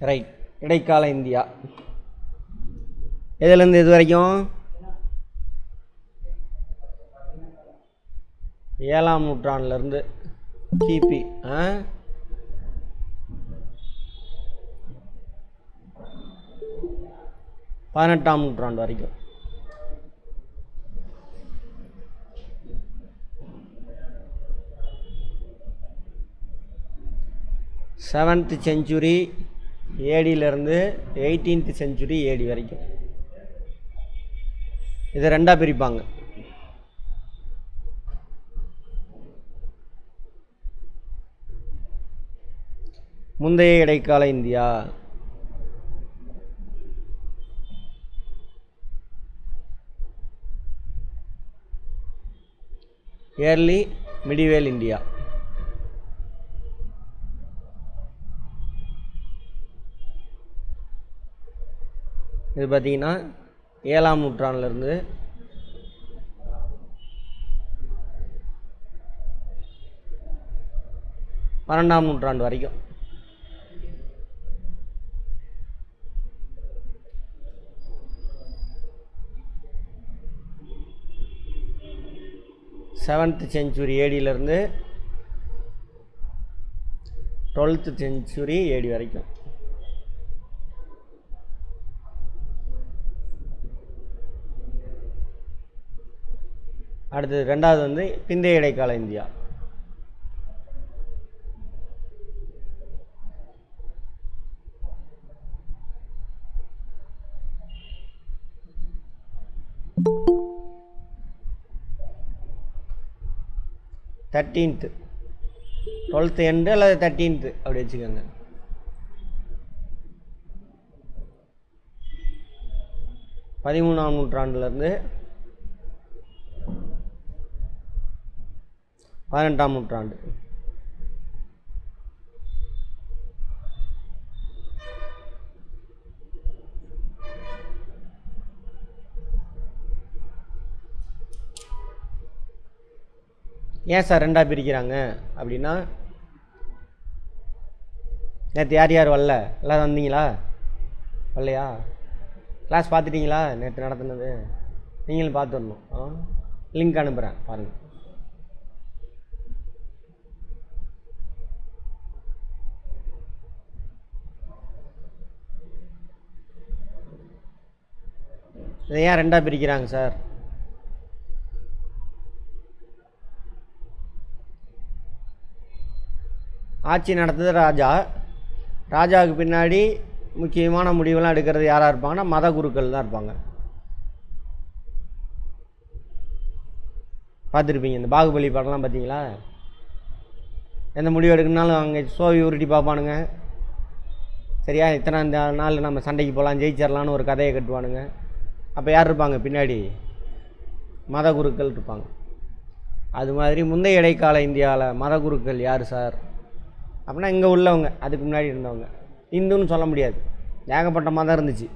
Right. இடைக்கால India எதுலேருந்து இது வரைக்கும்? 7ஆம் நூற்றாண்டுலேருந்து கிபி 18ஆம் நூற்றாண்டு வரைக்கும். செவன்த் செஞ்சுரி ஏடியிலேருந்து 18th செஞ்சுரி ஏடி வரைக்கும். இதை ரெண்டாக பிரிப்பாங்க. முந்தைய இடைக்கால இந்தியா, ஏர்லி மிடிவேல் இந்தியா. இது பார்த்திங்கன்னா 7ஆம் நூற்றாண்டுலேருந்து 12ஆம் நூற்றாண்டு வரைக்கும். செவன்த் செஞ்சுரி ஏடியிலேருந்து 12th செஞ்சுரி ஏடி வரைக்கும். அடுத்தது ரெண்டாவது வந்து பிந்தைய இடைக்கால இந்தியா. தேர்ட்டீன்த்து 12th எண்டு அல்லது 13th அப்படி வச்சுக்கோங்க. பதிமூணாம் நூற்றாண்டுலேருந்து 18ஆம் நூற்றாண்டு. ஏன் சார் ரெண்டாக பிரிக்கிறாங்க அப்படின்னா, நேற்று யார் யார் வரல? எல்லோரும் வந்தீங்களா? வரலையா? கிளாஸ் பார்த்துட்டிங்களா? நேற்று நடத்துனது நீங்களும் பார்த்து வரணும். லிங்க் அனுப்புகிறேன் பாருங்கள். இதை ஏன் ரெண்டாக பிரிக்கிறாங்க சார்? ஆட்சி நடத்துது ராஜா. ராஜாவுக்கு பின்னாடி முக்கியமான முடிவெல்லாம் எடுக்கிறது யாராக இருப்பாங்கன்னா மத குருக்கள் தான் இருப்பாங்க. பார்த்துருப்பீங்க இந்த பாகுபலி படம்லாம் பார்த்தீங்களா? எந்த முடிவு எடுக்கணுனாலும் அங்கே சோவி உருட்டி பார்ப்பானுங்க. சரியா? இத்தனை நாள் நம்ம சண்டைக்கு போகலாம், ஜெயிச்சிடலான்னு ஒரு கதையை கட்டுவானுங்க. அப்போ யார் இருப்பாங்க பின்னாடி? மத குருக்கள் இருப்பாங்க. அது மாதிரி முந்தைய இடைக்கால இந்தியாவில் மத குருக்கள் யார் சார் அப்படின்னா இங்கே உள்ளவங்க, அதுக்கு முன்னாடி இருந்தவங்க. இந்துன்னு சொல்ல முடியாது, ஏகப்பட்ட மதம் இருந்துச்சு.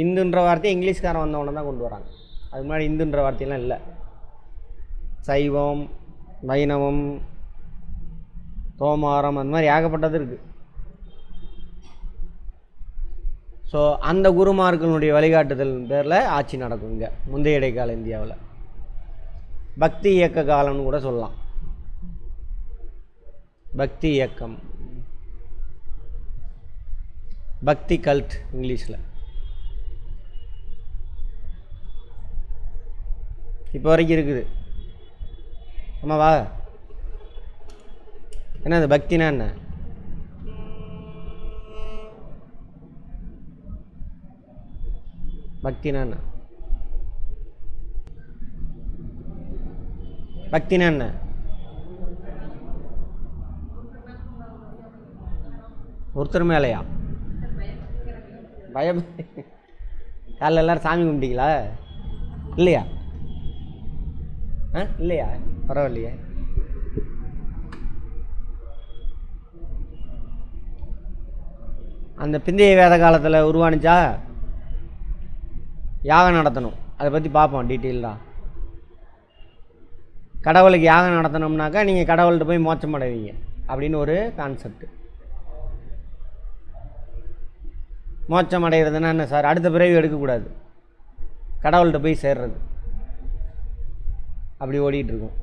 இந்துன்ற வார்த்தையை இங்கிலீஷ்காரன் வந்தவொடனே தான் கொண்டு வராங்க. அது முன்னாடி இந்துன்ற வார்த்தையெல்லாம் இல்லை. சைவம், வைணவம், தோமாரம், அந்த மாதிரி ஏகப்பட்டது இருக்குது. ஸோ அந்த குருமார்களுடைய வழிகாட்டுதல் பேரில் ஆட்சி நடக்கும் இங்கே முந்தைய இடைக்கால இந்தியாவில். பக்தி இயக்க காலம்னு கூட சொல்லலாம். பக்தி இயக்கம், பக்தி கல்ட் இங்கிலீஷில். இப்போ வரைக்கும் இருக்குது. ஆமாவா? என்ன அது பக்தினா என்ன? பக்தினா என்ன? பக்தினா என்ன? ஒருத்தர் மேலையா? பயம். காலைல எல்லோரும் சாமி கும்பிட்டீங்களா? இல்லையா? இல்லையா? பரவாயில்லையே. அந்த பிந்தைய வேத காலத்தில் உருவானுச்சா? யாகம் நடத்தணும், அதை பற்றி பார்ப்போம் டீட்டெயில்டாக. கடவுளுக்கு யாகம் நடத்தணும்னாக்கா நீங்கள் கடவுள்கிட்ட போய் மோட்சம் அடைவீங்க அப்படின்னு ஒரு கான்செப்ட். மோட்சம் அடைகிறதுனா என்ன சார்? அடுத்த பிறவி எடுக்கக்கூடாது, கடவுள்கிட்ட போய் சேர்றது. அப்படி ஓடிட்டுருக்கும்.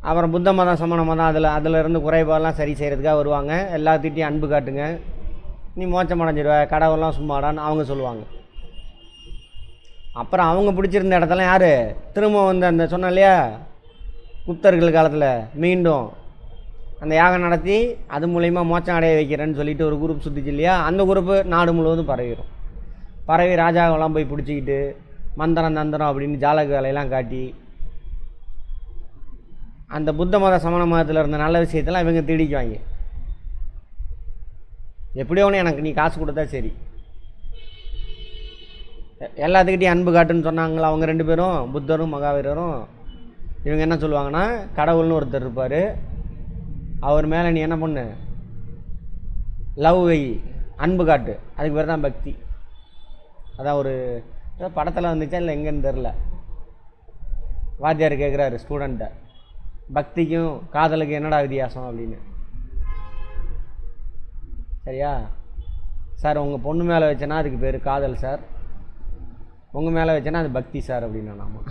அப்புறம் புத்த மதம், சமண மதம், அதில் இருந்து குறைபாடெல்லாம் சரி செய்கிறதுக்காக வருவாங்க. எல்லாத்திட்டையும் அன்பு காட்டுங்க, நீ மோட்சம் அடைஞ்சிடுவ, கடவுள்லாம் சும்மாடான்னு அவங்க சொல்லுவாங்க. அப்புறம் அவங்க பிடிச்சிருந்த இடத்துல யார் திரும்ப வந்து அந்த சொன்ன இல்லையா, குப்தர்கள் காலத்தில் மீண்டும் அந்த யாகம் நடத்தி அது மூலயமா மோட்சம் அடைய வைக்கிறேன்னு சொல்லிட்டு ஒரு குரூப் சுற்றிச்சு இல்லையா, அந்த குரூப்பு நாடு முழுவதும் பரவிடும். பரவி ராஜாவெல்லாம் போய் பிடிச்சிக்கிட்டு மந்திரம் தந்திரம் அப்படின்னு ஜாலக வேலையெல்லாம் காட்டி அந்த புத்த மத சமண மதத்தில் இருந்த நல்ல விஷயத்தெல்லாம் இவங்க திருடிக்குவாங்க. எப்படியோ ஒன்று எனக்கு நீ காசு கொடுத்தா சரி. எல்லாத்துக்கிட்டையும் அன்பு காட்டுன்னு சொன்னாங்களா அவங்க 2 பேரும், புத்தரும் மகாவீரரும். இவங்க என்ன சொல்லுவாங்கன்னா, கடவுள்னு ஒருத்தர் இருப்பார், அவர் மேலே நீ என்ன பண்ணு, லவ் வை, அன்பு காட்டு, அதுக்கு பேர் தான் பக்தி. அதான் ஒரு படத்தில் வந்துச்சா இல்லை எங்கேன்னு தெரில, வாத்தியார் கேட்குறாரு ஸ்டூடெண்ட்டை, பக்திக்கும் காதலுக்கு என்னடா வித்தியாசம் அப்படின்னு. சரியா சார், உங்கள் பொண்ணு மேலே வச்சேன்னா அதுக்கு பேர் காதல் சார், உங்கள் மேலே வச்சேன்னா அது பக்தி சார் அப்படின்னா. ஆமாம்,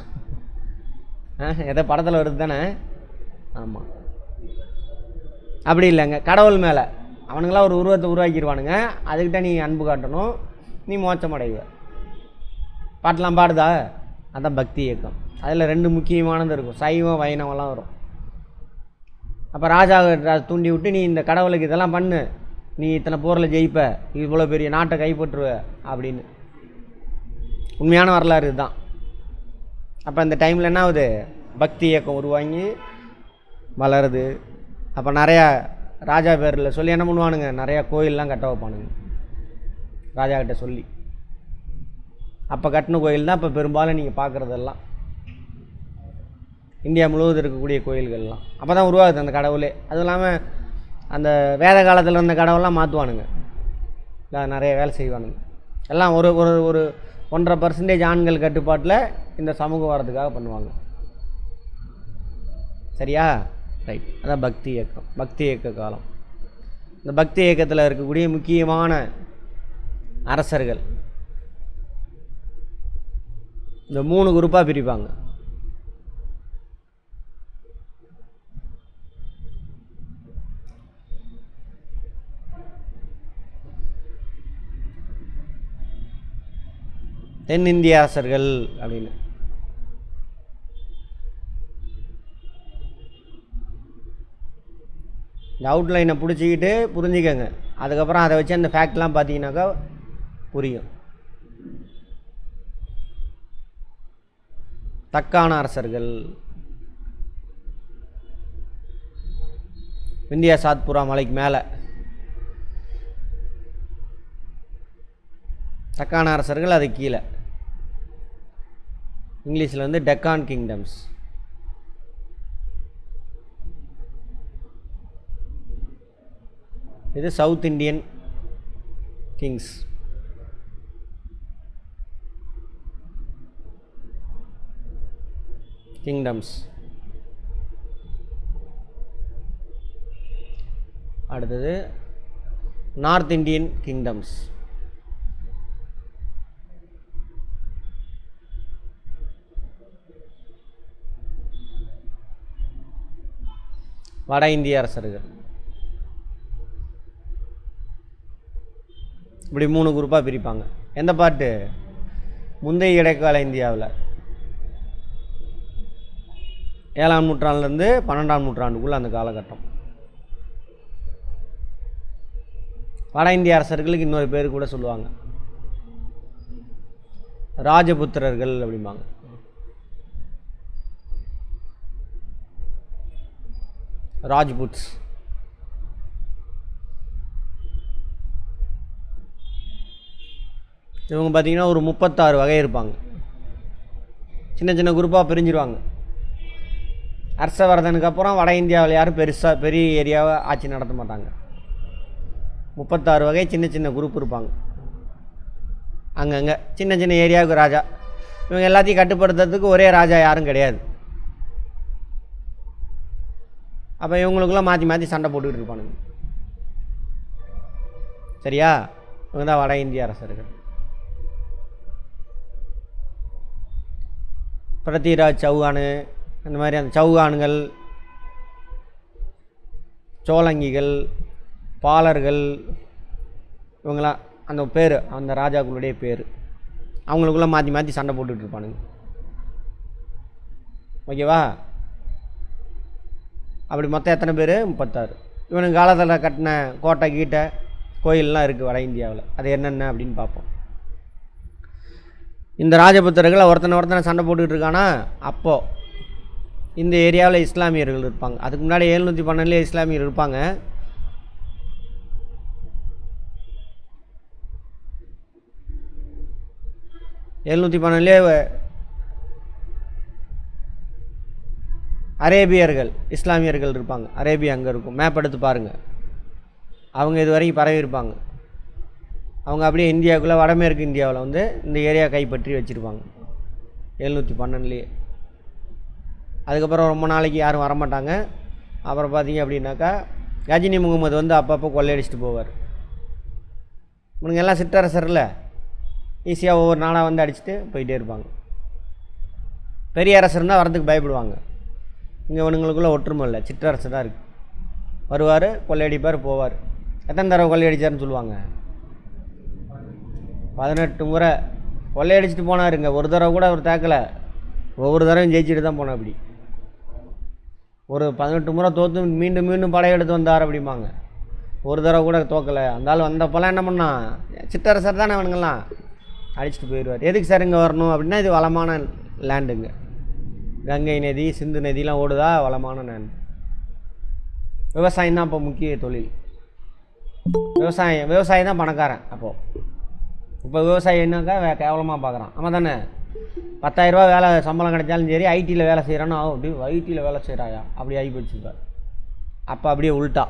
எதோ படத்தில் வருது தானே. ஆமாம், அப்படி இல்லைங்க, கடவுள் மேலே அவனுங்களாம் ஒரு உருவத்தை உருவாக்கிடுவானுங்க, அதுக்கிட்ட நீ அன்பு காட்டணும், நீ மோட்சம் அடைவ. பாட்டெலாம் பாடுதா, அதான் பக்தி இயக்கம். அதில் 2 முக்கியமானது இருக்கும், சைவம் வைணவம்லாம் வரும். அப்போ ராஜாவை தூண்டி விட்டு, நீ இந்த கடவுளுக்கு இதெல்லாம் பண்ணு, நீ இத்தனை போரில் ஜெயிப்ப, இவ்வளோ பெரிய நாட்டை கைப்பற்றுவ அப்படின்னு. உண்மையான வரலாறு இதுதான். அப்போ இந்த டைமில் என்ன ஆகுது, பக்தி இயக்கம் உருவாங்கி வளருது. அப்போ நிறையா ராஜா பேரில் சொல்லி என்ன பண்ணுவானுங்க, நிறையா கோயிலெலாம் கட்ட வைப்பானுங்க ராஜா கிட்ட சொல்லி. அப்போ கட்டின கோயில் தான் இப்போ பெரும்பாலும் நீங்கள் பார்க்குறதெல்லாம் இந்தியா முழுவதும் இருக்கக்கூடிய கோயில்கள்லாம். அப்போ தான் உருவாகுது அந்த கடவுளே. அதுவும் இல்லாமல் அந்த வேத காலத்தில் இருந்த கடவுள்லாம் மாற்றுவானுங்க, இல்லை நிறைய வேலை செய்வானுங்க. எல்லாம் ஒரு ஒரு ஒரு 1.5% ஆண்கள் கட்டுப்பாட்டில் இந்த சமூகம் வரதுக்காக பண்ணுவாங்க. சரியா? ரைட். அதான் பக்தி இயக்கம், பக்தி இயக்க காலம். இந்த பக்தி இயக்கத்தில் இருக்கக்கூடிய முக்கியமான அரசர்கள் இந்த 3 குரூப்பாக பிரிப்பாங்க. தென்னிந்திய அரசர்கள் அப்படின்னு. இந்த அவுட்லைனை பிடிச்சிக்கிட்டு புரிஞ்சுக்கங்க, அதுக்கப்புறம் அதை வச்சு அந்த ஃபேக்ட்லாம் பார்த்தீங்கன்னாக்கா புரியும். தக்கான அரசர்கள், விந்தியா சாத்புரா மலைக்கு மேலே தக்கான அரசர்கள், அது கீழே இங்கிலீஷில் வந்து டெக்கான் கிங்டம்ஸ். இது சவுத் இண்டியன் கிங்ஸ். கிங்டம்ஸ். அடுத்தது நார்த் இண்டியன் கிங்டம்ஸ். வட இந்திய அரசர்கள். இப்படி 3 குரூப்பாக பிரிப்பாங்க. எந்த பாட்டு? முந்தைய இடைக்கால இந்தியாவில் 7ஆம் நூற்றாண்டுலேருந்து 12ஆம் நூற்றாண்டுக்குள்ளே அந்த காலகட்டம். வட இந்திய அரசர்களுக்கு இன்னொரு பேர் கூட சொல்லுவாங்க, ராஜபுத்திரர்கள் அப்படிம்பாங்க. ராஜ்புட்ஸ். இவங்க பார்த்திங்கன்னா ஒரு 36 வகை இருப்பாங்க. சின்ன சின்ன குரூப்பாக பிரிஞ்சிருவாங்க. ஹர்ஷவர்தனுக்கு அப்புறம் வட இந்தியாவில் யாரும் பெரிய ஏரியாவை ஆட்சி நடத்த மாட்டாங்க. 36 வகை சின்ன சின்ன குரூப் இருப்பாங்க. அங்கங்கே சின்ன சின்ன ஏரியாவுக்கு ராஜா. இவங்க எல்லாத்தையும் கட்டுப்படுத்துறதுக்கு ஒரே ராஜா யாரும் கிடையாது. அப்போ இவங்களுக்குலாம் மாற்றி மாற்றி சண்டை போட்டுக்கிட்டு இருப்பானுங்க. சரியா? இவங்க தான் வட இந்திய அரசர்கள். பிருத்திவிராஜ் சௌஹானு, அந்த மாதிரி அந்த சௌஹான்கள், சோழங்கிகள், பாலர்கள், இவங்களாம் அந்த பேர், அந்த ராஜாக்களுடைய பேர். அவங்களுக்குள்ளே மாற்றி மாற்றி சண்டை போட்டுக்கிட்டு இருப்பானுங்க. ஓகேவா? அப்படி மொத்தம் எத்தனை பேர்? 36. இவனுக்கு காலத்தில் கட்டின கோட்டை கீட்டை கோயிலெலாம் இருக்குது வட இந்தியாவில். அது என்னென்ன அப்படின்னு பார்ப்போம். இந்த ராஜபுத்திரர்கள் ஒருத்தனை சண்டை போட்டுக்கிட்டு இருக்கானா, அப்போது இந்த ஏரியாவில் இஸ்லாமியர்கள் இருப்பாங்க. அதுக்கு முன்னாடி 712 இஸ்லாமியர் இருப்பாங்க. அரேபியர்கள் இஸ்லாமியர்கள் இருப்பாங்க. அரேபியா அங்கே இருக்கும். மேப் எடுத்து பாருங்கள். அவங்க இது வரைக்கும் பரவி இருப்பாங்க. அவங்க அப்படியே இந்தியாவுக்குள்ளே வடமேற்கு இந்தியாவில் வந்து இந்த ஏரியா கைப்பற்றி வச்சுருப்பாங்க 712. அதுக்கப்புறம் ரொம்ப நாளைக்கு யாரும் வரமாட்டாங்க. அப்புறம் பார்த்தீங்க அப்படின்னாக்கா கஜினி முகமது வந்து அப்பப்போ கொள்ளையடிச்சிட்டு போவார். இவனுங்க எல்லாம் சிற்றரசரில் ஈஸியாக ஒவ்வொரு நாளாக வந்து அடிச்சுட்டு போயிட்டே இருப்பாங்க. பெரிய அரசர்னால் வரதுக்கு பயப்படுவாங்க. இங்கே இவனுங்களுக்குள்ளே ஒற்றுமை இல்லை, சிற்றரசு தான் இருக்குது. வருவார், கொள்ளையடிப்பார், போவார். எத்தனை தடவை கொள்ளையடிச்சார்னு சொல்லுவாங்க? 18 முறை கொள்ளையடிச்சிட்டு போனாருங்க. ஒரு தடவை கூட அவர் தாக்கலை. ஒவ்வொரு தடவையும் ஜெயிச்சுட்டு தான் போனேன். அப்படி ஒரு 18 முறை தோற்று மீண்டும் மீண்டும் படையெடுத்து வந்தார் அப்படிம்பாங்க. ஒரு தடவை கூட தோக்கலை. அந்த ஆள் வந்தப்போலாம் என்ன பண்ணான்? சிற்றரசர் தானே அவனுங்கெல்லாம் அடிச்சுட்டு போயிடுவார். எதுக்கு சார் இங்கே வரணும் அப்படின்னா, இது வளமான லேண்டுங்க. கங்கை நதி, சிந்து நதிலாம் ஓடுதா, வளமான லேண்டு. விவசாயம் தான் இப்போ முக்கிய தொழில். விவசாயம் தான் பணக்காரன். அப்போது இப்போ விவசாயம் என்னக்கா கேவலமாக பார்க்குறான். ஆமாம் தானே? 10,000 ரூபா வேலை சம்பளம் கிடைச்சாலும் சரி, ஐடியில் வேலை செய்கிறான்னா அப்படி ஐடியில் வேலை செய்கிறாயா அப்படி ஆகி போச்சுப்பார். அப்போ அப்படியே உள்ட்டா.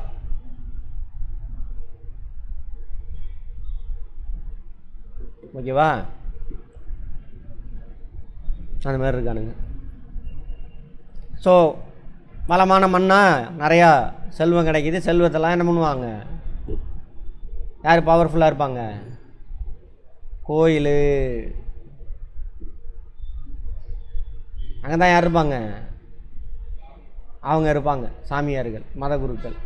ஓகேவா? அந்த மாதிரி இருக்கானுங்க. ஸோ வளமான மண்ணாக நிறையா செல்வம் கிடைக்கிது. செல்வத்தெல்லாம் என்ன பண்ணுவாங்க? யார் பவர்ஃபுல்லாக இருப்பாங்க? கோயில். அங்கே தான் யார் இருப்பாங்க? அவங்க இருப்பாங்க, சாமியார்கள், மத குருக்கள்.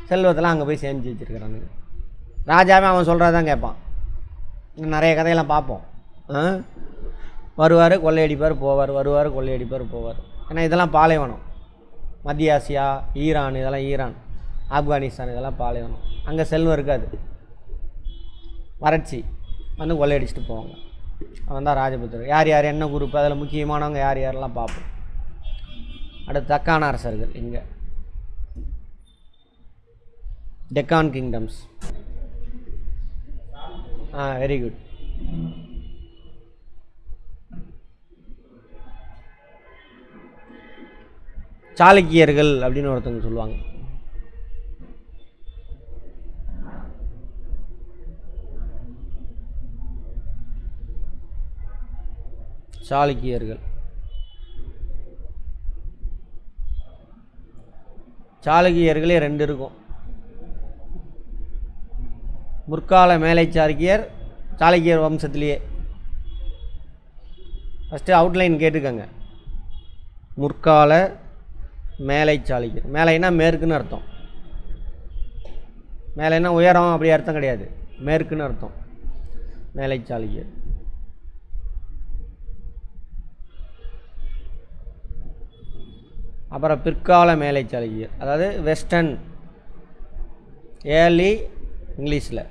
செல்வத்தெல்லாம் அங்கே போய் சேமித்து வச்சுருக்கிறாங்க. ராஜாவே அவன் சொல்கிறதான் கேட்பான். நிறைய கதையெல்லாம் பார்ப்போம். வருவார், கொள்ளையடிப்பார், போவார், வருவார், கொள்ளையடிப்பார், போவார். ஏன்னா இதெல்லாம் பாலைவனம். மத்திய ஆசியா, ஈரான், இதெல்லாம் ஈரான், ஆப்கானிஸ்தான், இதெல்லாம் பாலைவனம். அங்கே செல்வம் இருக்காது, வறட்சி. வந்து கொள்ளையடிச்சிட்டு போவாங்க. அவன் தான் ராஜபுத்திரர். யார் யார் என்ன குரூப், அதில் முக்கியமானவங்க யார் யாரெல்லாம் பார்ப்போம். அடுத்து தக்கான அரசர்கள். இங்கே டெக்கான் கிங்டம்ஸ். Very good. சாளுக்கியர்கள் அப்படின்னு ஒருத்தவங்க சொல்லுவாங்க. சாளுக்கியர்கள். சாளுக்கியர்களே 2 இருக்கும். முற்கால மேலை சாளுக்கியர், சாளுக்கியர் வம்சத்திலேயே. ஃபஸ்ட்டு அவுட்லைன் கேட்டுக்கங்க. முற்கால மேலை சாளுக்கியர். மேலைன்னா மேற்குன்னு அர்த்தம். மேலைன்னா உயரம் அப்படி அர்த்தம் கிடையாது, மேற்குன்னு அர்த்தம். மேலை சாளுக்கியர். அப்புறம் பிற்கால மேலை சாளுக்கியர், அதாவது வெஸ்டர்ன், ஏர்லி இங்கிலீஷில்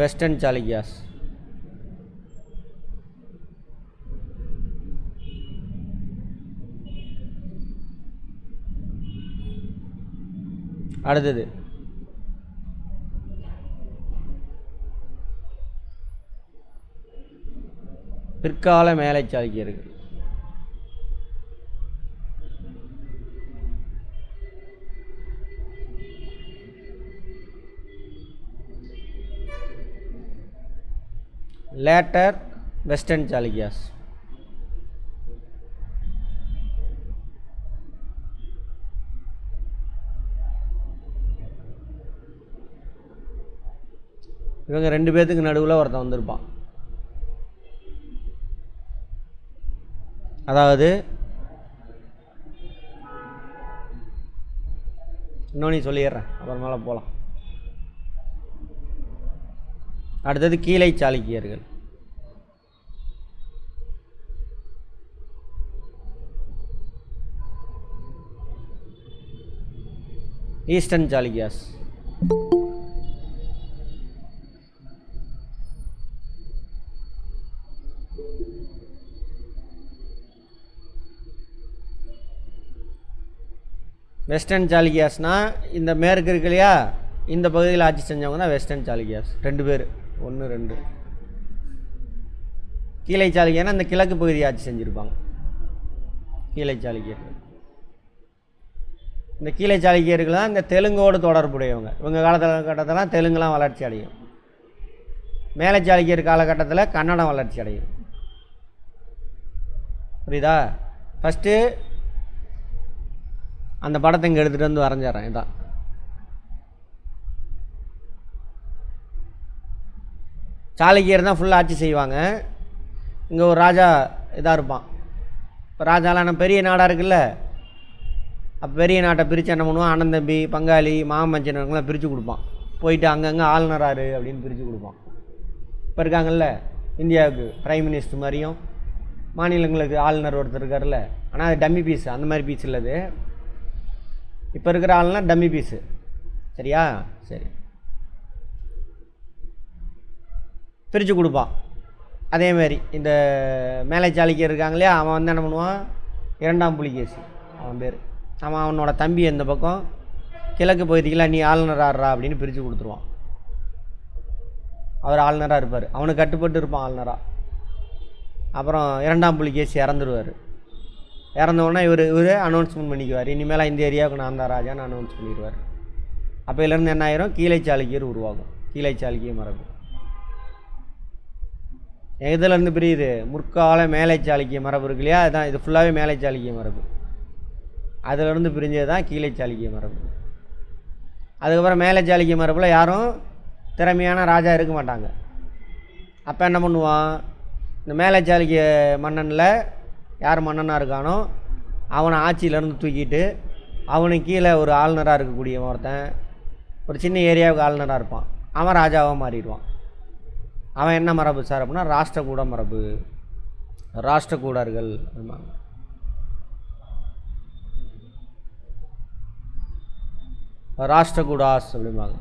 வெஸ்டர்ன் சாளுக்கியாஸ். அடுத்தது பிற்கால மேலை சாளுக்கியர்கள். Later western Chalukyas. இவங்க 2 பேர்த்துக்கு நடுவில் ஒருத்தன் வந்திருப்பான். அதாவது இன்னொன்று சொல்லிடுறேன், அப்புறமேல போகலாம். அடுத்தது கீழை சாளுக்கியர்கள். ஈஸ்டர்ன் சாளுக்கியாஸ். வெஸ்டர்ன் சாளுக்கியாஸ்னால் இந்த மேற்கு இருக்கு இல்லையா, இந்த பகுதியில் ஆட்சி செஞ்சவங்க தான் வெஸ்டர்ன் சாளுக்கியாஸ். 2 பேர், 1 2. கீழை சாளுக்கியர்னா இந்த கிழக்கு பகுதியை ஆட்சி செஞ்சுருப்பாங்க கீழை சாளுக்கியர்கள். இந்த கீழை சாளுக்கியர்கள் தான் இந்த தெலுங்கோடு தொடர்புடையவங்க. இவங்க காலகட்டத்தில் தெலுங்குலாம் வளர்ச்சி அடையும். மேலை சாளுக்கியர் காலகட்டத்தில் கன்னடம் வளர்ச்சி அடையும். புரியுதா? ஃபஸ்ட்டு அந்த படத்தை இங்கே எடுத்துகிட்டு வந்து வரைஞ்சிட்றேன். இதான் சாளுக்கியர் தான் ஃபுல்லாக ஆட்சி செய்வாங்க. இங்கே ஒரு ராஜா இதாக இருப்பான். இப்போ ராஜாலாம் நம்ம பெரிய நாடாக இருக்குல்ல, அப்போ பெரிய நாட்டை பிரித்து என்ன பண்ணுவான், அண்ணன் தம்பி பங்காளி மாமஞ்சனங்களாம் பிரித்து கொடுப்பான். போயிட்டு அங்கங்கே ஆளுநராரு அப்படின்னு பிரித்து கொடுப்பான். இப்போ இருக்காங்கல்ல இந்தியாவுக்கு பிரைம் மினிஸ்டர் மாதிரியும் மாநிலங்களுக்கு ஆளுநர் ஒருத்தர் இருக்கார்ல, ஆனால் அது டம்மி பீஸு, அந்த மாதிரி பீஸ் இல்லது. இப்போ இருக்கிற ஆளுநர் டம்மி பீஸு. சரியா? சரி, பிரித்து கொடுப்பான். அதேமாரி இந்த மேலை சாளுக்கியர் இருக்காங்க இல்லையா, அவன் வந்து என்ன பண்ணுவான், 2ஆம் புலிகேசி அவன் பேர். அவனோட தம்பி இந்த பக்கம் கிழக்கு பகுதியில் நீ ஆளுநர் ஆடுறா அப்படின்னு பிரித்து கொடுத்துருவான். அவர் ஆளுநராக இருப்பார், அவனுக்கு கட்டுப்பட்டு இருப்பான் ஆளுநராக. அப்புறம் 2ஆம் புலிகேசி இறந்துருவார். இறந்தவுடனே இவர் அனௌன்ஸ்மெண்ட் பண்ணிக்குவார், இனிமேல் இந்த ஏரியாவுக்கு நான் தான் ராஜான்னு அனௌன்ஸ் பண்ணிடுவார். அப்போலேருந்து என்ன ஆயிரும், கீழை சாளுக்கியர் உருவாகும். கீழை சாளுக்கிய மரபு எதுலேருந்து பிரியுது, முற்கால மேலை சாளுக்கிய மரபு இருக்கு இல்லையா, அதுதான் இது ஃபுல்லாகவே மேலை சாளுக்கிய மரபு. அதிலிருந்து பிரிஞ்சது தான் கீழை சாளுக்கிய மரபு. அதுக்கப்புறம் மேலை சாளுக்கிய மரபில் யாரும் திறமையான ராஜா இருக்க மாட்டாங்க. அப்போ என்ன பண்ணுவான், இந்த மேலை சாளுக்கிய மன்னனில் யார் மன்னனாக இருக்கானோ அவனை ஆட்சியிலேருந்து தூக்கிட்டு அவனுக்கு கீழே ஒரு ஆளுநராக இருக்கக்கூடிய ஒருத்தன் ஒரு சின்ன ஏரியாவுக்கு ஆளுநராக இருப்பான், அவன் ராஜாவாக மாறிடுவான். அவன் என்ன மரபு சார் அப்படின்னா ராஷ்டிரகூட மரபு, ராஷ்டிரகூடர்கள் அப்படிம்பாங்க. ராஷ்டிரகூடாஸ் அப்படிம்பாங்க.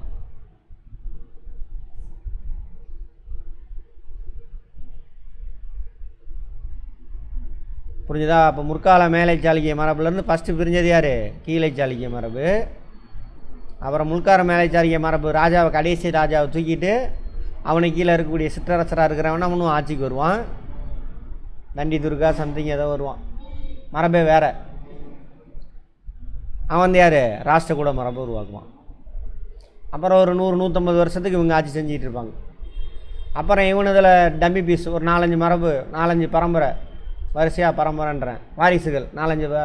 புரிஞ்சுதா? அப்போ முற்கால மேலை சாளுக்கிய மரபுலேருந்து ஃபஸ்ட்டு பிரிஞ்சது யார், கீழை சாளுக்கிய மரபு. அப்புறம் முற்கால மேலை சாளுக்கிய மரபு ராஜாவை, கடைசி ராஜாவை தூக்கிட்டு அவனுக்கு கீழே இருக்கக்கூடிய சிற்றரசராக இருக்கிறவன் அவனும் ஆட்சிக்கு வருவான். தண்டி துர்கா சம்திங் ஏதோ வருவான், மரபே வேறு. அவன் வந்து யார், ராஷ்டிரகூட மரபு உருவாக்குவான். அப்புறம் ஒரு 100-150 வருஷத்துக்கு இவங்க ஆட்சி செஞ்சிகிட்டு இருப்பாங்க. அப்புறம் இவனதில் டம்மி பீஸ் ஒரு 4-5 மரபு, 4-5 பரம்பரை, வரிசையாக பரம்பரைன்றேன், வாரிசுகள் 4-5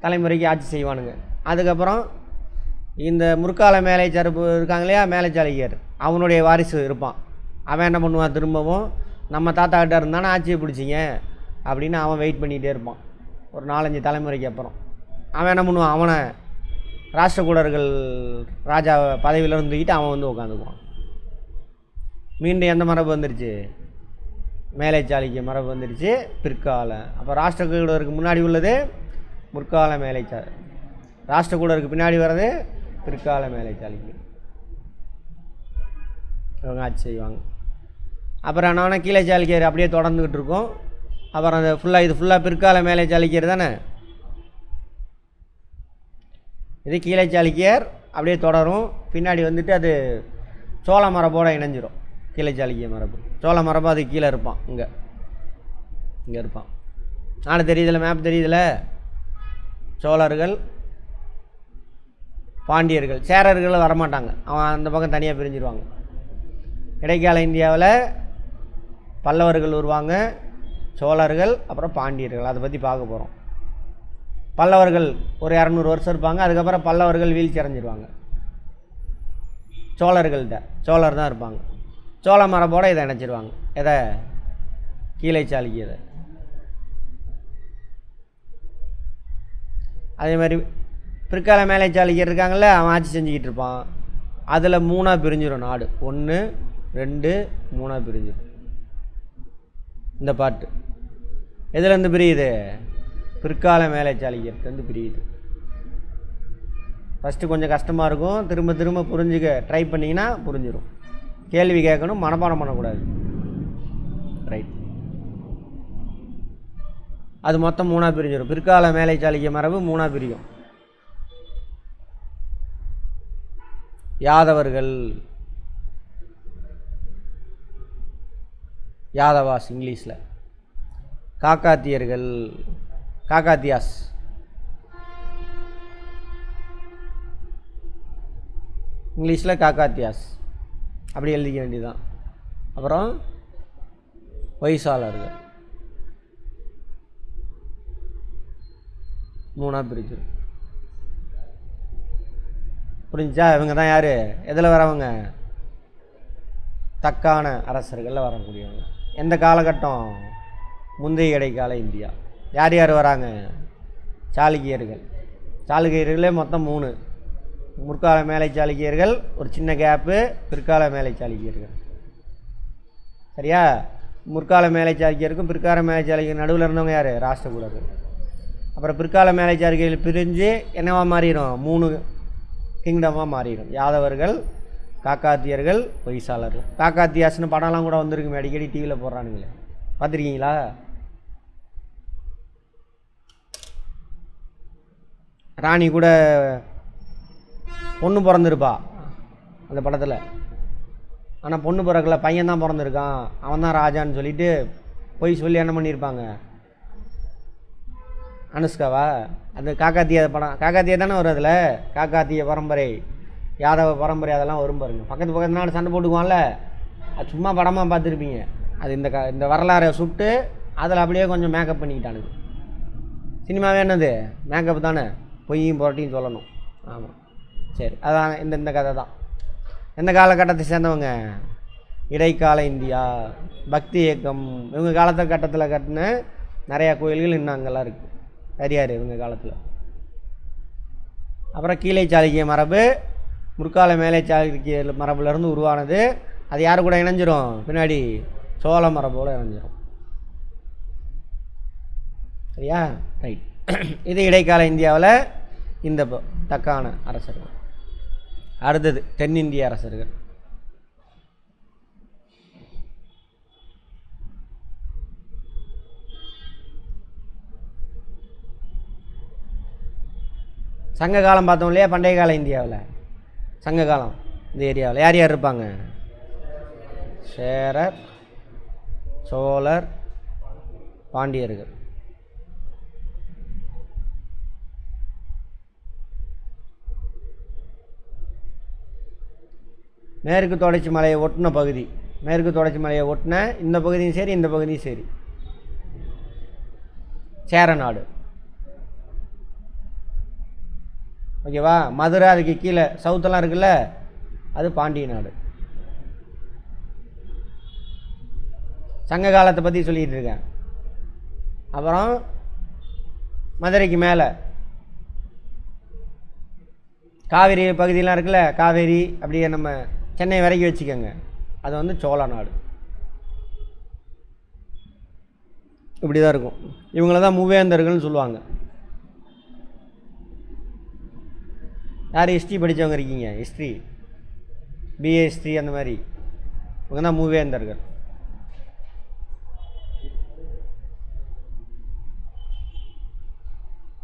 தலைமுறைக்கு ஆட்சி செய்வானுங்க. அதுக்கப்புறம் இந்த முற்கால மேலை சார்பு இருக்காங்க இல்லையா, மேலை சாளுக்கியர், அவனுடைய வாரிசு இருப்பான். அவன் என்ன பண்ணுவான், திரும்பவும் நம்ம தாத்தா கிட்ட இருந்தானே ஆட்சியை பிடிச்சிங்க அப்படின்னு அவன் வெயிட் பண்ணிகிட்டே இருப்பான். ஒரு 4-5 தலைமுறைக்கு அப்புறம் அவன் என்ன பண்ணுவான், அவனை ராஷ்டிரகூடர்கள் ராஜா பதவியில் இருந்துக்கிட்டு அவன் வந்து உட்காந்துக்குவான். மீண்டும் எந்த மரபு வந்துருச்சு, மேலை சாளுக்கிய மரபு வந்துருச்சு பிற்கால. அப்போ ராஷ்டிரகூடருக்கு முன்னாடி உள்ளது முற்கால மேலை ராஷ்டிரகூடருக்கு பின்னாடி வர்றது பிற்கால மேலை சாளுக்கியம். இவங்க ஆட்சி செய்வாங்க. அப்புறம் என்னன்னா கீழை சாளுக்கியர் அப்படியே தொடர்ந்துக்கிட்டு இருக்கும். அப்புறம் அந்த ஃபுல்லாக இது ஃபுல்லாக பிற்கால மேலை சாளுக்கியர் தானே, இது கீழை சாளுக்கியர் அப்படியே தொடரும். பின்னாடி வந்துட்டு அது சோழ மரபோடு இணைஞ்சிரும். கீழை சாளுக்கிய மரபு, சோழ மரபு அது கீழே இருப்பான், இங்கே இருப்பான். நாடு தெரியுதில்ல, மேப் தெரியுதில்ல, சோழர்கள் பாண்டியர்கள், சேரர்கள் வரமாட்டாங்க, அவன் அந்த பக்கம் தனியாக பிரிஞ்சிருவாங்க. இடைக்கால இந்தியாவில் பல்லவர்கள் வருவாங்க, சோழர்கள், அப்புறம் பாண்டியர்கள். அதை பற்றி பார்க்க போகிறோம். பல்லவர்கள் ஒரு 200 வருஷம் இருப்பாங்க. அதுக்கப்புறம் பல்லவர்கள் வீழ்ச்சி அடைஞ்சிருவாங்க. சோழர்கள்ட்ட சோழர் தான் இருப்பாங்க. சோழ மரபோட இதை இணைச்சிருவாங்க. எதை? கீழை சாளுக்கியதை. அதே மாதிரி பிற்கால மேலை சாளுக்கியர் இருக்காங்கள்ல, அவன் ஆட்சி செஞ்சுக்கிட்டு இருப்பான். அதில் 3ஆக பிரிஞ்சிடும் நாடு. 1 2 3ஆக பிரிஞ்சிடும். இந்த பாட்டு எதுலேருந்து பிரியுது? பிற்கால மேலை சாளுக்கியர்லேருந்து பிரியுது. ஃபஸ்ட்டு கொஞ்சம் கஷ்டமாக இருக்கும். திரும்ப திரும்ப புரிஞ்சுக்க ட்ரை பண்ணிங்கன்னா புரிஞ்சிடும். கேள்வி கேட்கணும், மனப்பாடம் பண்ணக்கூடாது. ரைட். அது மொத்தம் 3ஆக பிரிஞ்சிடும். பிற்கால மேலை சாளுக்கிய மரபு 3ஆக பிரியும். யாதவர்கள், யாதவாஸ் இங்கிலீஷில். காக்காத்தியர்கள், காக்காத்தியாஸ். இங்கிலீஷில் காக்காத்தியாஸ் அப்படி எழுதிக்க வேண்டியதுதான். அப்புறம் ஹொய்சாலர்கள் 3ஆக பிரிச்சிடும். புரிஞ்சா? இவங்க தான் யார்? எதில் வரவங்க? தக்கான அரசர்களில் வரக்கூடியவங்க. எந்த காலகட்டம்? முந்தைய இடைக்கால இந்தியா. யார் யார் வராங்க? சாளுக்கியர்கள். சாளுக்கியர்களே மொத்தம் 3. முற்கால மேலை சாளுக்கியர்கள், ஒரு சின்ன கேப்பு, பிற்கால மேலை சாளுக்கியர்கள். சரியா? முற்கால மேலை சாளுக்கியருக்கும் பிற்கால மேலை சாளுக்கியர் நடுவில் இருந்தவங்க யார்? ராஷ்டிரகூடர்கள். அப்புறம் பிற்கால மேலை சாளுக்கியர்கள் பிரிஞ்சு என்னவா மாறிடும்? 3 கிங்டமாக மாறிடும். யாதவர்கள், காக்காத்தியர்கள், ஹொய்சாலர்கள். காக்காத்தியாஸ்னு படம்லாம் கூட வந்திருக்குமே, அடிக்கடி டிவியில் போடுறானுங்களே, பார்த்துருக்கீங்களா? ராணி கூட பொண்ணு பிறந்திருப்பா அந்த படத்தில். ஆனால் பொண்ணு பிறக்கல, பையன் தான் பிறந்திருக்கான், அவன் தான் ராஜான்னு சொல்லிட்டு போய் சொல்லி என்ன பண்ணியிருப்பாங்க? அனுஷ்காவா? அந்த காக்காத்திய படம், காக்காத்திய தானே வரும் அதில். காக்காத்திய பரம்பரை, யாதவ பரம்பரை, அதெல்லாம் வரும் பாருங்க. பக்கத்து நாடு சண்டை போட்டுக்குவான்ல, அது சும்மா படமாக பார்த்துருப்பீங்க. அது இந்த வரலாறை சுட்டு அதில் அப்படியே கொஞ்சம் மேக்கப் பண்ணிக்கிட்டானுங்க. சினிமாவே என்னது? மேக்கப் தானே, பொய்யும் புரட்டியும் சொல்லணும். ஆமாம், சரி. அதான் இந்த கதை தான். எந்த காலகட்டத்தை சேர்ந்தவங்க? இடைக்கால இந்தியா, பக்தி இயக்கம். இவங்க கட்டத்தில் கட்டின நிறையா கோயில்கள் இன்னும் அங்கெல்லாம் இருக்குது. சரியாரு இவங்க காலத்தில். அப்புறம் கீழை சாளுக்கிய மரபு முற்கால மேலை சாளுக்கிய மரபுலேருந்து உருவானது. அது யார் கூட இணைஞ்சிரும்? பின்னாடி சோழ மரபோடு இணைஞ்சிரும். சரியா? ரைட். இது இடைக்கால இந்தியாவில் இந்த தக்கான அரசர்கள். அடுத்தது தென்னிந்திய அரசர்கள். சங்க காலம் பார்த்தோம் இல்லையா? பண்டைய கால இந்தியாவில் சங்க காலம் இந்த ஏரியாவில் யார் யார் இருப்பாங்க? சேரர், சோழர், பாண்டியர்கள். மேற்கு தொடர்ச்சி மலையை ஒட்டின பகுதி, மேற்கு தொடர்ச்சி மலையை ஒட்டின இந்த பகுதியும் சரி, இந்த பகுதியும் சரி சேர நாடு. ஓகேவா? மதுரை அதுக்கு கீழே சவுத்தெல்லாம் இருக்குல்ல, அது பாண்டிய நாடு. சங்க காலத்தை பற்றி சொல்லிகிட்டு இருக்கேன். அப்புறம் மதுரைக்கு மேலே காவேரி பகுதியெலாம் இருக்குல்ல, காவேரி அப்படியே நம்ம சென்னை வரைக்கும் வச்சுக்கோங்க, அது வந்து சோழ நாடு. இப்படி தான் இருக்கும். இவங்கள தான் மூவேந்தர்கள்னு சொல்லுவாங்க. யார் ஹிஸ்ட்ரி படித்தவங்க இருக்கீங்க? ஹிஸ்ட்ரி, பிஏ ஹிஸ்ட்ரி அந்த மாதிரி, இவங்க தான் மூவேந்தர்கள்.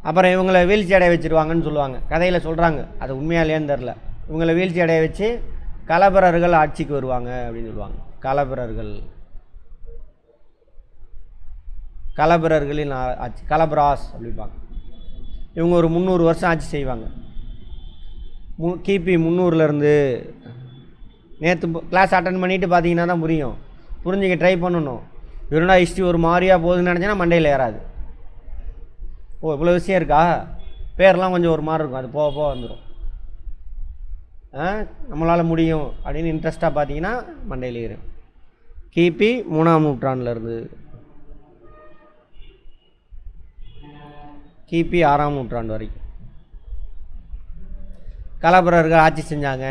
அப்புறம் இவங்களை வீழ்ச்சி அடைய வச்சுருவாங்கன்னு சொல்லுவாங்க, கதையில் சொல்கிறாங்க. அது உண்மையாலேன்னு தெரில. இவங்களை வீழ்ச்சி அடைய வச்சு கலபரர்கள் ஆட்சிக்கு வருவாங்க அப்படின்னு சொல்லுவாங்க. கலபரர்களின் ஆட்சி, கலபராஸ் அப்படிப்பாங்க. இவங்க ஒரு 300 வருஷம் ஆட்சி செய்வாங்க. கிபி 300லேருந்து. நேற்று கிளாஸ் அட்டன் பண்ணிவிட்டு பார்த்தீங்கன்னா தான் புரியும். புரிஞ்சுக்க ட்ரை பண்ணணும். இவருனா ஹிஸ்ட்ரி ஒரு மாதிரியாக போகுதுன்னு நினச்சேன்னா மண்டையில் ஏறாது. ஓ இவ்வளோ விஷயம் இருக்கா, பேரெலாம் கொஞ்சம் ஒரு மாதிரி இருக்கும், அது போக போக வந்துடும். நம்மளால் முடியும் அப்படின்னு இன்ட்ரெஸ்ட்டாக பார்த்தீங்கன்னா மண்டையில் ஏறும். கிபி 3ஆம் நூற்றாண்டுலேருந்து கிபி 6ஆம் நூற்றாண்டு வரைக்கும் களப்பிரர்கள் ஆட்சி செஞ்சாங்க.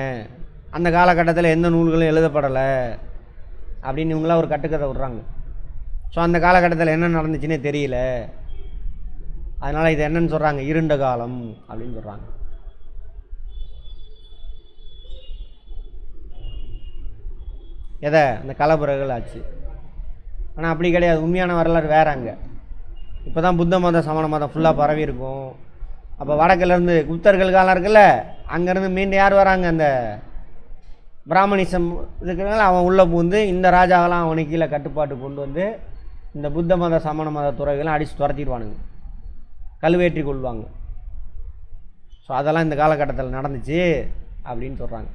அந்த காலகட்டத்தில் எந்த நூல்களும் எழுதப்படலை அப்படின்னு இவங்களாம் ஒரு கட்டுக்கதை விட்றாங்க. ஸோ அந்த காலகட்டத்தில் என்ன நடந்துச்சுன்னே தெரியல, அதனால் இது என்னன்னு சொல்கிறாங்க, இருண்ட காலம் அப்படின்னு சொல்கிறாங்க. எதை? அந்த களப்பிரர்கள் ஆச்சு. ஆனால் அப்படி கிடையாது, உண்மையான வரலாறு வேறு. அங்கே இப்போ தான் புத்த மதம் சமண மதம் ஃபுல்லாக பரவி இருக்கும். அப்போ வடக்கிலேருந்து குப்தர்கள் காலம் இருக்குல்ல, அங்கேருந்து மீண்டும் யார் வராங்க, அந்த பிராமணிசம் இருக்கிறனால அவன் உள்ளே பூந்து இந்த ராஜாவெல்லாம் அவனுக்கு கீழே கட்டுப்பாட்டு கொண்டு வந்து இந்த புத்த மத சமண மத துறவிகள்லாம் அடித்து துரத்திடுவானுங்க, கழுவேற்றி கொள்வாங்க. ஸோ அதெல்லாம் இந்த காலகட்டத்தில் நடந்துச்சு அப்படின்னு சொல்கிறாங்க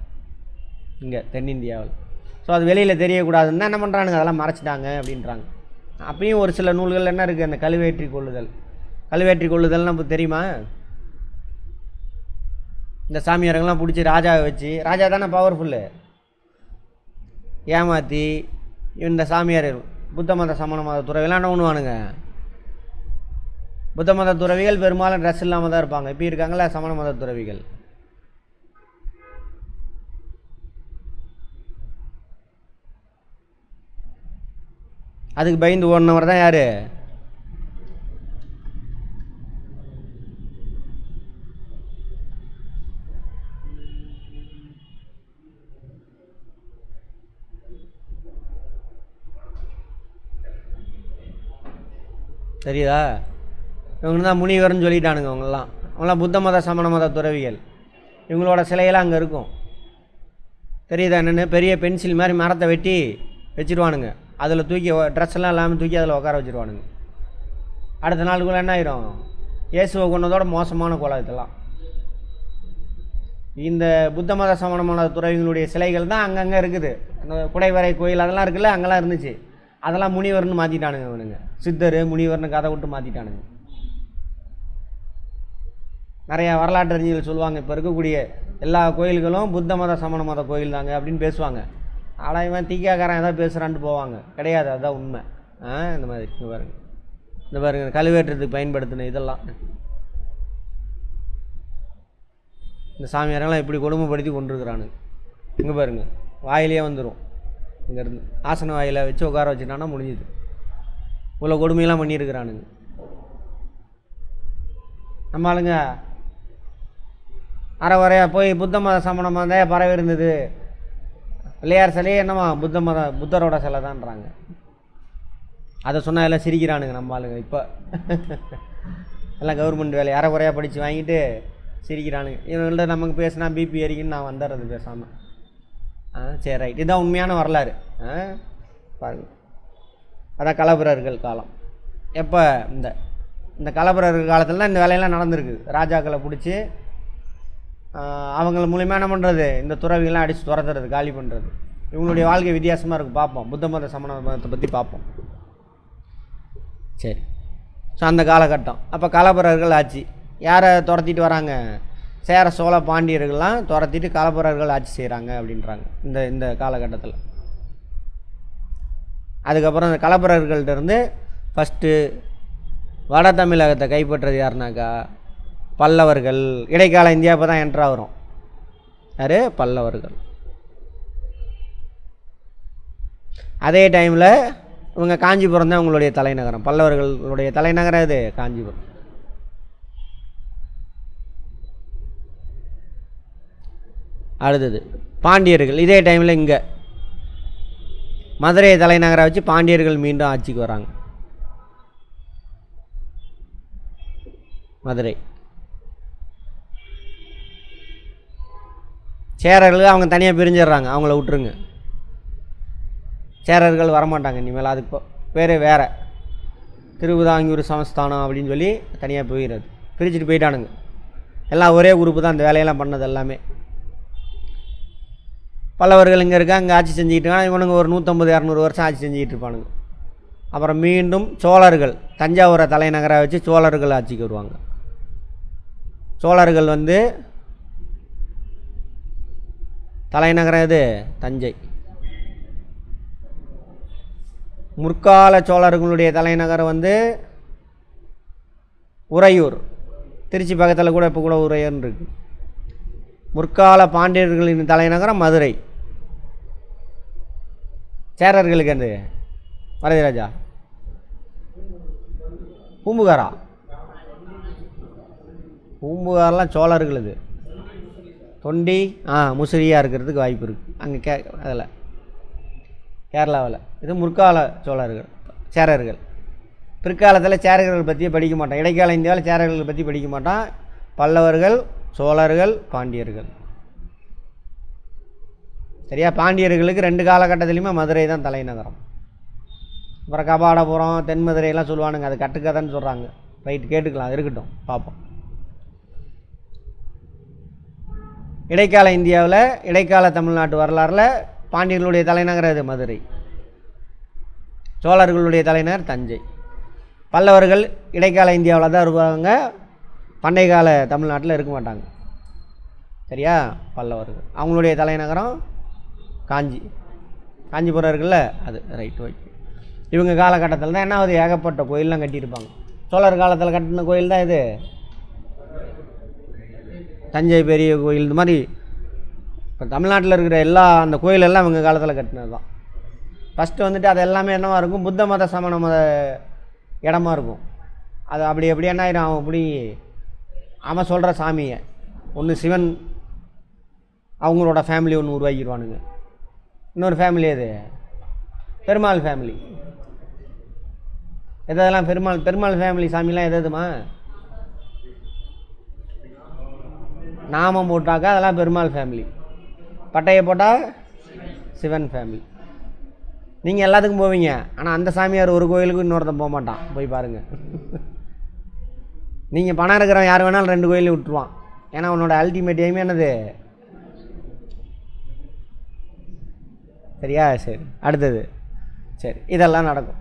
இங்கே தென்னிந்தியாவில். ஸோ அது வெளியில் தெரியக்கூடாதுன்னு என்ன பண்ணுறானுங்க, அதெல்லாம் மறைச்சிட்டாங்க அப்படின்றாங்க. அப்பயும் ஒரு சில நூல்கள் என்ன இருக்குது, அந்த கழுவேற்றி கொள்ளுதல். கழுவேற்றி கொள்ளுதல்னு இப்போ தெரியுமா? இந்த சாமியாரங்கள்லாம் பிடிச்சி ராஜாவை வச்சு, ராஜா தானே பவர்ஃபுல்லு, ஏமாற்றி இந்த சாமியார் புத்த மத சமண மத துறவிலாம் என்ன பண்ணுவானுங்க, புத்த மத துறவிகள் பெரும்பாலும் ட்ரெஸ் இல்லாமல் தான் இருப்பாங்க. இப்போ இருக்காங்களா சமண மத துறவிகள், அதுக்கு பயந்து ஓடினவர் தான் யார், தெரியுதா? இவங்க தான் முனிவர்னு சொல்லிட்டானுங்க. அவங்களாம் புத்த மத சமண மத துறவிகள். இவங்களோட சிலையெல்லாம் அங்கே இருக்கும். தெரியுதா என்னென்னு? பெரிய பென்சில் மாதிரி மரத்தை வெட்டி வச்சுருவானுங்க, அதில் தூக்கி ட்ரெஸ்ஸெல்லாம் இல்லாமல் தூக்கி அதில் உட்கார வச்சுருவானுங்க. அடுத்த நாளுக்குள்ளே என்ன ஆயிரும், இயேசுவை கொண்டதோட மோசமான கோலம் இதெல்லாம். இந்த புத்த மத சமண மத துறவிகளுடைய சிலைகள் தான் அங்கங்கே இருக்குது. அந்த குடைவரை கோயில் அதெல்லாம் இருக்குல்ல, அங்கெல்லாம் இருந்துச்சு. அதெல்லாம் முனிவர்னு மாற்றிட்டானுங்க இவனுங்க. சித்தர் முனிவர்னு கதை விட்டு மாற்றிட்டானுங்க. நிறையா வரலாற்று அறிஞர்கள் சொல்லுவாங்க, இப்போ இருக்கக்கூடிய எல்லா கோயில்களும் புத்த மத சமண மத கோயில் தாங்க அப்படின்னு பேசுவாங்க. ஆனால் இவன் தீக்காக்காரன் ஏதாவது பேசுகிறான்ட்டு போவாங்க. கிடையாது, அதுதான் உண்மை. இந்த மாதிரி இந்த பாருங்க கழுவேற்றத்துக்கு பயன்படுத்தின இதெல்லாம் இந்த சாமியாரெல்லாம் இப்படி கொடுமைப்படுத்தி கொண்டிருக்கிறானுங்க. இங்கே பாருங்க, வாயிலே வந்துடும். இங்கேருந்து ஆசன வாயில வச்சு உட்கார வச்சுட்டானா முடிஞ்சுது. இவ்வளோ கொடுமையெல்லாம் பண்ணியிருக்கிறானுங்க நம்ம ஆளுங்க. அரை வரையா போய் புத்த மத சமண மதம் பரவி இருந்தது, பிள்ளையார் சிலையே என்னமா புத்தரோட சிலை தான்றாங்க. அதை சொன்னால் எல்லாம் சிரிக்கிறானுங்க நம்ம ஆளுங்க. இப்போ எல்லாம் கவர்மெண்ட் வேலை அரை குறையாக படித்து வாங்கிட்டு சிரிக்கிறானுங்க. இவங்கள்ட்ட நமக்கு பேசினா பிபி ஏறிக்குன்னு நான் வந்துடுறது பேசாமல். சரி ரைட், இதுதான் உண்மையான வரலாறு. பாருங்க, அதான் களப்பிரர்கள் காலம். எப்போ இந்த களப்பிரர்கள் காலத்தில் தான் இந்த வேலையெல்லாம் நடந்திருக்கு. ராஜாக்களை பிடிச்சி அவங்கள மூலிமா என்ன பண்ணுறது, இந்த துறவிகள்லாம் அடித்து துரத்துறது, காலி பண்ணுறது. இவங்களுடைய வாழ்க்கை வித்தியாசமாக இருக்குது. பார்ப்போம், புத்த மத சமண மதத்தை பற்றி பார்ப்போம். சரி, ஸோ அந்த காலகட்டம் அப்போ களப்பிரர்கள் ஆட்சி. யாரை துரத்திட்டு வராங்க, சேர சோழ பாண்டியர்கள்லாம் துரத்திட்டு களப்பிரர்கள் ஆட்சி செய்கிறாங்க அப்படின்றாங்க இந்த காலகட்டத்தில். அதுக்கப்புறம் இந்த களப்பிரர்கள்ட்டேருந்து ஃபஸ்ட்டு வட தமிழகத்தை கைப்பற்றது யாருனாக்கா பல்லவர்கள். இடைக்கால இந்தியா இப்போ தான் என்ட்ரு ஆகிறோம். யார்? பல்லவர்கள். அதே டைமில் இவங்க காஞ்சிபுரம் தான் உங்களுடைய தலைநகரம். பல்லவர்களுடைய தலைநகரம் இது காஞ்சிபுரம். அடுத்தது பாண்டியர்கள். இதே டைமில் இங்கே மதுரையை தலைநகரை வச்சு பாண்டியர்கள் மீண்டும் ஆட்சிக்கு வராங்க. மதுரை. சேரர்கள் அவங்க தனியாக பிரிஞ்சிடுறாங்க, அவங்கள விட்டுருங்க. சேரர்கள் வரமாட்டாங்க இனிமேல். அதுக்கு பேர் வேறு, திருவிதாங்கூர் சமஸ்தானம் அப்படின்னு சொல்லி தனியாக போயிடுறது. பிரிச்சுட்டு போயிட்டானுங்க. எல்லாம் ஒரே குரூப்பு தான் அந்த வேலையெல்லாம் பண்ணது எல்லாமே. பல்லவர்கள் இங்கே இருக்கா, அங்கே ஆட்சி செஞ்சுக்கிட்டு இருக்காங்க. இவனுங்க ஒரு 150-200 வருஷம் ஆட்சி செஞ்சுக்கிட்டு இருப்பானுங்க. அப்புறம் மீண்டும் சோழர்கள் தஞ்சாவூரை தலைநகராக வச்சு சோழர்கள் ஆட்சிக்கு வருவாங்க. சோழர்கள் தலைநகரம் எது? தஞ்சை. முற்கால சோழர்களுடைய தலைநகரம் வந்து உறையூர். திருச்சி பக்கத்தில் கூட இப்போ கூட உறையூர்னு இருக்கு. முற்கால பாண்டியர்களின் தலைநகரம் மதுரை. சேரர்களுக்கு எது? வரதிராஜா பூம்புகாரா? பூம்புகாரெலாம் சோழர்களுது. தொண்டி முசிறியாக இருக்கிறதுக்கு வாய்ப்பு இருக்குது அங்கே அதில் கேரளாவில். இது முற்கால சோழர்கள் சேரர்கள். பிற்காலத்தில் சேரர்கள் பற்றியே படிக்க மாட்டான். இடைக்கால இந்தியாவில் சேரர்கள் பற்றி படிக்க மாட்டான். பல்லவர்கள், சோழர்கள், பாண்டியர்கள். சரியா? பாண்டியர்களுக்கு 2 காலகட்டத்திலையுமே மதுரை தான் தலைநகரம். அப்புறம் கபாடபுரம், தென் மதுரையெல்லாம் சொல்லுவானுங்க, அது கட்டுக்கதைன்னு சொல்கிறாங்க. ரைட், கேட்டுக்கலாம், அது இருக்கட்டும், பார்ப்போம். இடைக்கால இந்தியாவில், இடைக்கால தமிழ்நாட்டு வரலாறில் பாண்டியர்களுடைய தலைநகரம் இது மதுரை. சோழர்களுடைய தலைநகர் தஞ்சை. பல்லவர்கள் இடைக்கால இந்தியாவில் தான் இருப்பாங்க, பண்டைய கால தமிழ்நாட்டில் இருக்க மாட்டாங்க. சரியா? பல்லவர்கள் அவங்களுடைய தலைநகரம் காஞ்சிபுரம் இருக்குல்ல, அது. Right, okay. இவங்க காலகட்டத்தில் தான் என்ன ஆகுது, ஏகப்பட்ட கோயிலெலாம் கட்டியிருப்பாங்க. சோழர் காலத்தில் கட்டின கோயில் தான் இது தஞ்சை பெரிய கோயில். இந்த மாதிரி இப்போ தமிழ்நாட்டில் இருக்கிற எல்லா அந்த கோயிலெல்லாம் இவங்க காலத்தில் கட்டினது தான். ஃபஸ்ட்டு வந்துட்டு அது எல்லாமே என்னவாக இருக்கும், புத்த மத சமண மத இடமா இருக்கும். அது அப்படி என்ன ஆயிரும், அவன் சொல்கிற சாமியை ஒன்று சிவன், அவங்களோட ஃபேமிலி ஒன்று உருவாக்கிடுவானுங்க. இன்னொரு ஃபேமிலி அது பெருமாள் ஃபேமிலி. எதெல்லாம் பெருமாள் ஃபேமிலி சாமிலாம் எதுமா நாமம் போட்டாக்கா அதெல்லாம் பெருமாள் ஃபேமிலி, பட்டையை போட்டால் சிவன் ஃபேமிலி. நீங்கள் எல்லாத்துக்கும் போவீங்க, ஆனால் அந்த சாமியார் ஒரு கோயிலுக்கு இன்னொருத்தன் போக மாட்டான், போய் பாருங்கள். நீங்கள் பணம் இருக்கிறவன் யார் வேணாலும் 2 கோயிலையும் விட்டுருவான். ஏன்னா அவனோட அல்டிமேட் எய்மே என்னது? சரியா? சரி, அடுத்தது. சரி, இதெல்லாம் நடக்கும்.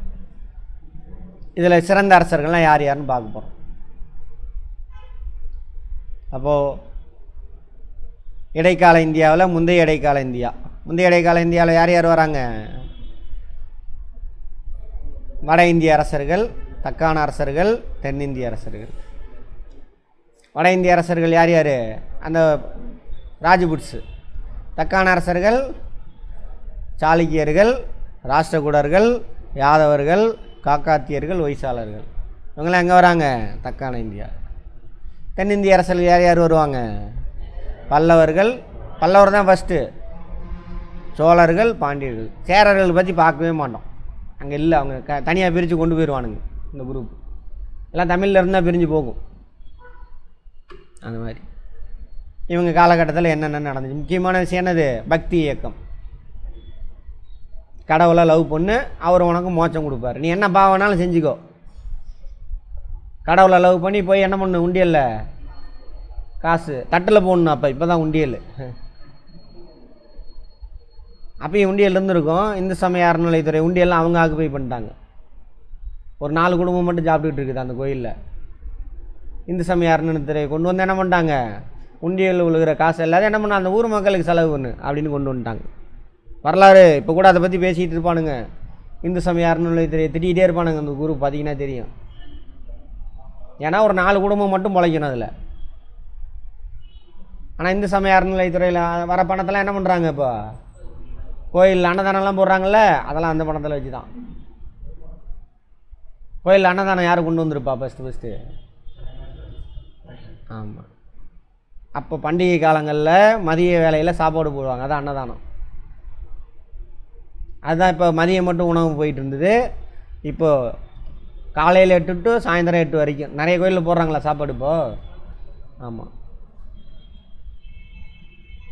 இதில் சிறந்த அரசர்கள்லாம் யார் யாருன்னு பார்க்க போகிறோம். அப்போது இடைக்கால இந்தியாவில் முந்தைய இடைக்கால இந்தியாவில் யார் யார் வராங்க? வட இந்திய அரசர்கள், தக்கான அரசர்கள், தென்னிந்திய அரசர்கள். வட இந்திய அரசர்கள் யார் யார்? அந்த ராஜபுட்ஸு. தக்கான அரசர்கள் சாளுக்கியர்கள், ராஷ்டிரகூடர்கள், யாதவர்கள், காக்காத்தியர்கள், ஒய்சாளர்கள். இவங்களாம் எங்கே வராங்க? தக்கான இந்தியா. தென்னிந்திய அரசர்கள் யார் யார் வருவாங்க? பல்லவர் தான் ஃபஸ்ட்டு, சோழர்கள், பாண்டியர்கள். சேரர்கள் பற்றி பார்க்கவே மாட்டோம், அங்கே இல்லை. அவங்க தனியாக பிரித்து கொண்டு போயிடுவானுங்க. இந்த குரூப் எல்லாம் தமிழில் இருந்தால் பிரிஞ்சு போகும். அந்த மாதிரி இவங்க காலகட்டத்தில் என்னென்ன நடந்துச்சு? முக்கியமான விஷயம் என்னது? பக்தி இயக்கம். கடவுளை லவ் பண்ணு, அவர் உனக்கு மோட்சம் கொடுப்பார். நீ என்ன பாவனாலும் செஞ்சுக்கோ. கடவுளை லவ் பண்ணி போய் என்ன பண்ணு, உண்டியல்ல காசு தட்டில் போடணும். இப்போ தான் உண்டியல். அப்பயும் உண்டியல் இருந்துருக்கும். இந்து சமய அறநிலைத்துறை உண்டியெல்லாம் அவங்க ஆக்குப்பை பண்ணிட்டாங்க. ஒரு 4 குடும்பம் மட்டும் சாப்பிட்டுக்கிட்டு இருக்குது அந்த கோயிலில். இந்து சமய அறநிலைத்துறை கொண்டு வந்து என்ன பண்ணிட்டாங்க, உண்டியல் விழுகிற காசு எல்லாத்தையும் என்ன பண்ண, அந்த ஊர் மக்களுக்கு செலவு பண்ணு அப்படின்னு கொண்டு வந்துட்டாங்க. வரலாறு இப்போ கூட அதை பற்றி பேசிகிட்டு இருப்பானுங்க. இந்து சமய அறநிலையத்துறை திட்டிகிட்டே இருப்பானுங்க. அந்த குரூப் பார்த்தீங்கன்னா தெரியும். ஏன்னா ஒரு 4 குடும்பம் மட்டும் பிழைக்கணும் அதில். ஆனால் இந்து சமய அறநிலையத்துறையில் வர பணத்தெல்லாம் என்ன பண்ணுறாங்க, இப்போ கோயில் அன்னதானம்லாம் போடுறாங்கல்ல, அதெல்லாம் அந்த பணத்தில் வச்சு தான். கோயில் அன்னதானம் யார் கொண்டு வந்திருப்பா ஃபஸ்ட்டு? ஆமாம், அப்போ பண்டிகை காலங்களில் மதிய வேலையில் சாப்பாடு போடுவாங்க, அதான் அன்னதானம். அதுதான் இப்போ மதியம் மட்டும் உணவு போயிட்டு இருந்தது. இப்போது காலையில் 8 to சாயந்தரம் 8 வரைக்கும் நிறைய கோயிலில் போடுறாங்களா சாப்பாடு இப்போது? ஆமாம்,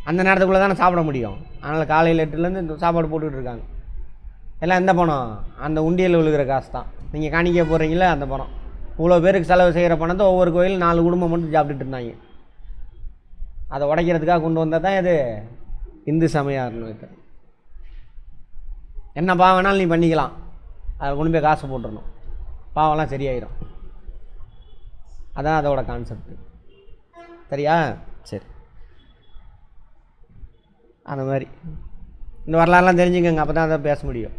அந்த நேரத்துக்குள்ளே தானே சாப்பிட முடியும். அதனால் காலையில் 8லேருந்து சாப்பாடு போட்டுக்கிட்டு இருக்காங்க. எல்லாம் எந்த பணம்? அந்த உண்டியல் விழுகிற காசு தான். நீங்கள் காணிக்க போகிறீங்களே அந்த பணம். இவ்வளோ பேருக்கு செலவு செய்கிற பணத்தை ஒவ்வொரு கோயிலும் 4 குடும்பம் மட்டும் சாப்பிட்டுட்டு இருந்தாங்க. அதை உடைக்கிறதுக்காக கொண்டு வந்தால் தான் இது இந்து சமய அறநிலையத்துறை. என்ன பாவனாலும் நீ பண்ணிக்கலாம், அதை கொண்டு போய் காசு போட்டுடணும், பாவம்லாம் சரியாயிடும். அதான் அதோட கான்செப்ட். சரியா? சரி. அந்த மாதிரி இந்த வரலாறுலாம் தெரிஞ்சுக்கோங்க, அப்போ தான் அதை பேச முடியும்.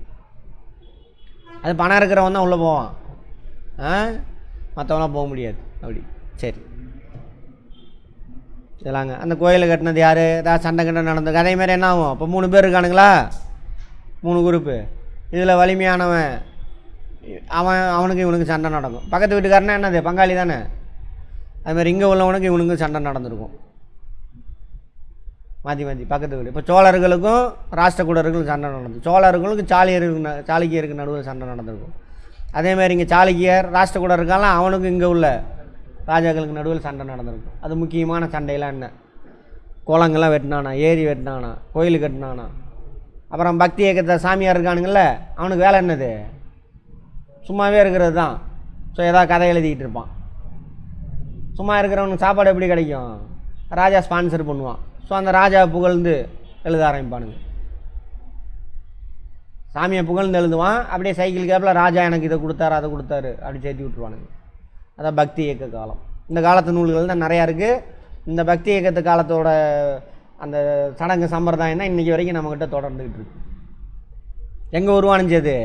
அது பணம் இருக்கிறவன் தான் உள்ளே போவான், மற்றவங்களாம் போக முடியாது. அப்படி சரி. இதெல்லாங்க அந்த கோயிலை கட்டினது யார்? ஏதாவது சண்டை கண்டை நடந்தது அதேமாதிரி என்ன ஆகும்? இப்போ 3 பேர் இருக்கானுங்களா, 3 குரூப்பு. இதில் வலிமையானவன் அவனுக்கு இவனுக்கு சண்டை நடக்கும். பக்கத்து வீட்டுக்காரனா என்னது, பங்காளி தானே. அதுமாதிரி இங்கே உள்ளவனுக்கு இவனுக்கும் சண்டை நடந்திருக்கும், மாற்றி மாற்றி பக்கத்து வீடு. இப்போ சோழர்களுக்கும் ராஷ்டிரகூடர்களுக்கும் சண்டை நடந்தது, சோழர்களுக்கும் சாளுக்கியருக்கு நடுவில் சண்டை நடந்திருக்கும். அதேமாதிரி இங்கே சாளுக்கியர் ராஷ்டிரகூடர் இருக்காலாம், அவனுக்கும் இங்கே உள்ள ராஜாக்களுக்கு நடுவில் சண்டை நடந்திருக்கும். அது முக்கியமான சண்டையெல்லாம் என்ன? குளங்கள்லாம் வெட்டினானா, ஏரி வெட்டினானா, கோயில் கட்டினானா. அப்புறம் பக்தி இயக்கத்தை சாமியார் இருக்கானுங்கள, அவனுக்கு வேலை என்னது? சும்மாவே இருக்கிறது தான். ஸோ ஏதாவது கதை எழுதிக்கிட்டு இருப்பான். சும்மா இருக்கிறவனுக்கு சாப்பாடு எப்படி கிடைக்கும்? ராஜா ஸ்பான்சர் பண்ணுவான். ஸோ அந்த ராஜா புகழ்ந்து எழுத ஆரம்பிப்பானுங்க. சாமியை புகழ்ந்து எழுதுவான், அப்படியே சைக்கிள் கேப்பில் ராஜா எனக்கு இதை கொடுத்தாரு அதை கொடுத்தாரு அப்படி சேர்த்து விட்டுருவானுங்க. அதான் பக்தி இயக்க காலம். இந்த காலத்து நூல்கள் தான் நிறையா இருக்குது. இந்த பக்தி இயக்கத்து காலத்தோட அந்த சடங்கு சம்பிரதாயம் தான் இன்றைக்கி வரைக்கும் நம்மக்கிட்ட தொடர்ந்துக்கிட்டு இருக்கு. எங்கே உருவானுச்சது?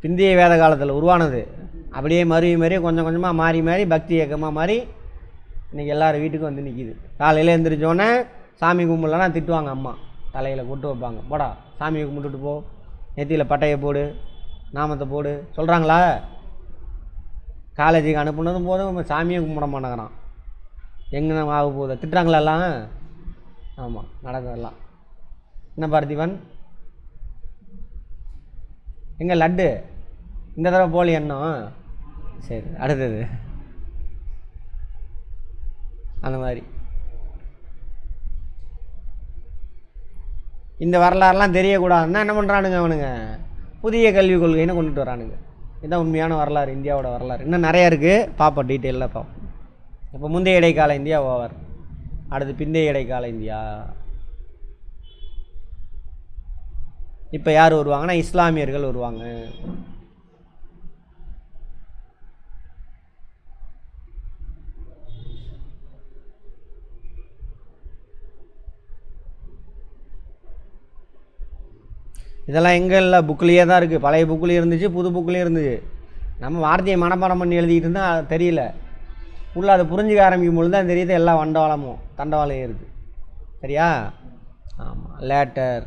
பிந்திய வேத காலத்தில் உருவானது. அப்படியே மறுவி கொஞ்சம் கொஞ்சமாக மாறி பக்தி இயக்கமாக மாறி இன்றைக்கி எல்லோரும் வீட்டுக்கும் வந்து நிற்கிது. காலையில் எழுந்திரிச்சோன்னே சாமி கும்பிடலன்னா திட்டுவாங்க அம்மா, தலையில் கொட்டு வைப்பாங்க. போடா சாமியை கும்பிட்டுட்டு போ, நெத்தியில் பட்டையை போடு, நாமத்தை போடு சொல்கிறாங்களா? காலேஜுக்கு அனுப்புனதும் போதும் சாமியை கும்பிட மாட்டேங்கிறான். எங்கே ஆக போகுது? திட்டுறாங்களா எல்லாம்? ஆமாம், நடக்கிறதெல்லாம். என்ன பார்த்திபன், எங்கே லட்டு இந்த தடவை போலி எண்ணம்? சரி, அடுத்தது அந்த மாதிரி. இந்த வரலாறுலாம் தெரியக்கூடாதுன்னா என்ன பண்ணுறானுங்க அவனுங்க? புதிய கல்விக் கொள்கைன்னு கொண்டுட்டு வரானுங்க. இதுதான் உண்மையான வரலாறு, இந்தியாவோட வரலாறு. இன்னும் நிறையா இருக்குது, பார்ப்போம், டீட்டெயிலாக பார்ப்போம். இப்போ முந்தைய இடைக்கால இந்தியா ஓவர், அடுத்து பிந்தைய இடைக்கால இந்தியா. இப்போ யார் வருவாங்கன்னா இஸ்லாமியர்கள் வருவாங்க. இதெல்லாம் எங்கே இல்லை, புக்கிலேயே தான் இருக்குது. பழைய புக்கிலேயே இருந்துச்சு, புது புக்கிலேயே இருந்துச்சு. நம்ம வார்த்தையை மனப்பாடம் பண்ணி எழுதிக்கிட்டு இருந்தால் அது தெரியல. உள்ளே அதை புரிஞ்சுக்க ஆரம்பிக்கும் பொழுது தான் தெரியுது எல்லா வண்டவாளமும் தண்டவாளையும் இருக்குது. சரியா? ஆமாம், லேட்டர்.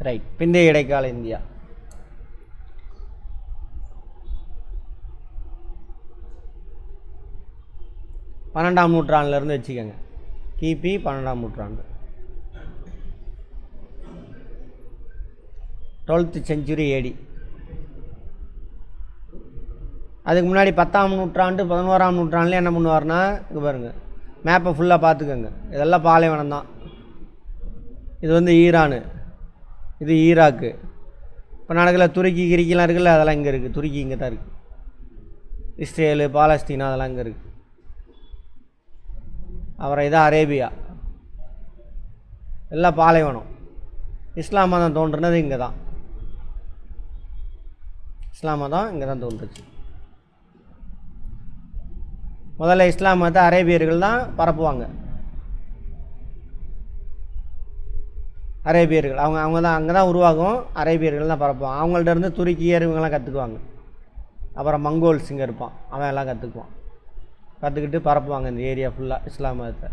ரைட். பிந்தைய இடைக்கால இந்தியா. பன்னெண்டாம் நூற்றாண்டுலேருந்து வச்சுக்கோங்க, கிபி 12ஆம் நூற்றாண்டு, 12th century AD. அதுக்கு முன்னாடி 10ஆம் நூற்றாண்டு 11ஆம் நூற்றாண்டுல என்ன பண்ணுவார்னா, இங்கே பாருங்கள், மேப்பை ஃபுல்லாக பார்த்துக்கோங்க. இதெல்லாம் பாலைவனம் தான். இது வந்து ஈரானு, இது ஈராக்கு. இப்போ நடக்கல துருக்கி கிரிக்கெலாம் இருக்குல்ல, அதெல்லாம் இங்கே இருக்குது. துருக்கி இங்கே தான் இருக்குது. இஸ்ரேலு, பாலஸ்தீனா அதெல்லாம் இங்கே இருக்குது. அப்புறம் இதான் அரேபியா, எல்லாம் பாலைவனம். இஸ்லாம் மதம் தோன்றுனது இங்கே தான். இஸ்லாம் மதம் இங்கே தான் தோன்றுச்சு. முதல்ல இஸ்லாம் மதத்தை அரேபியர்கள் தான் பரப்புவாங்க. அரேபியர்கள் அவங்க தான் அங்கே தான் உருவாகும். அரேபியர்கள் தான் பரப்புவாங்க. அவங்கள்ட்ட இருந்து துருக்கியர் இவங்கெல்லாம் கற்றுக்குவாங்க. அப்புறம் மங்கோல்ஸ் இங்கே இருப்பான், அவன் எல்லாம் கற்றுக்குவான். கற்றுக்கிட்டு பரப்புவாங்க இந்த ஏரியா ஃபுல்லாக இஸ்லாம் மதத்தை.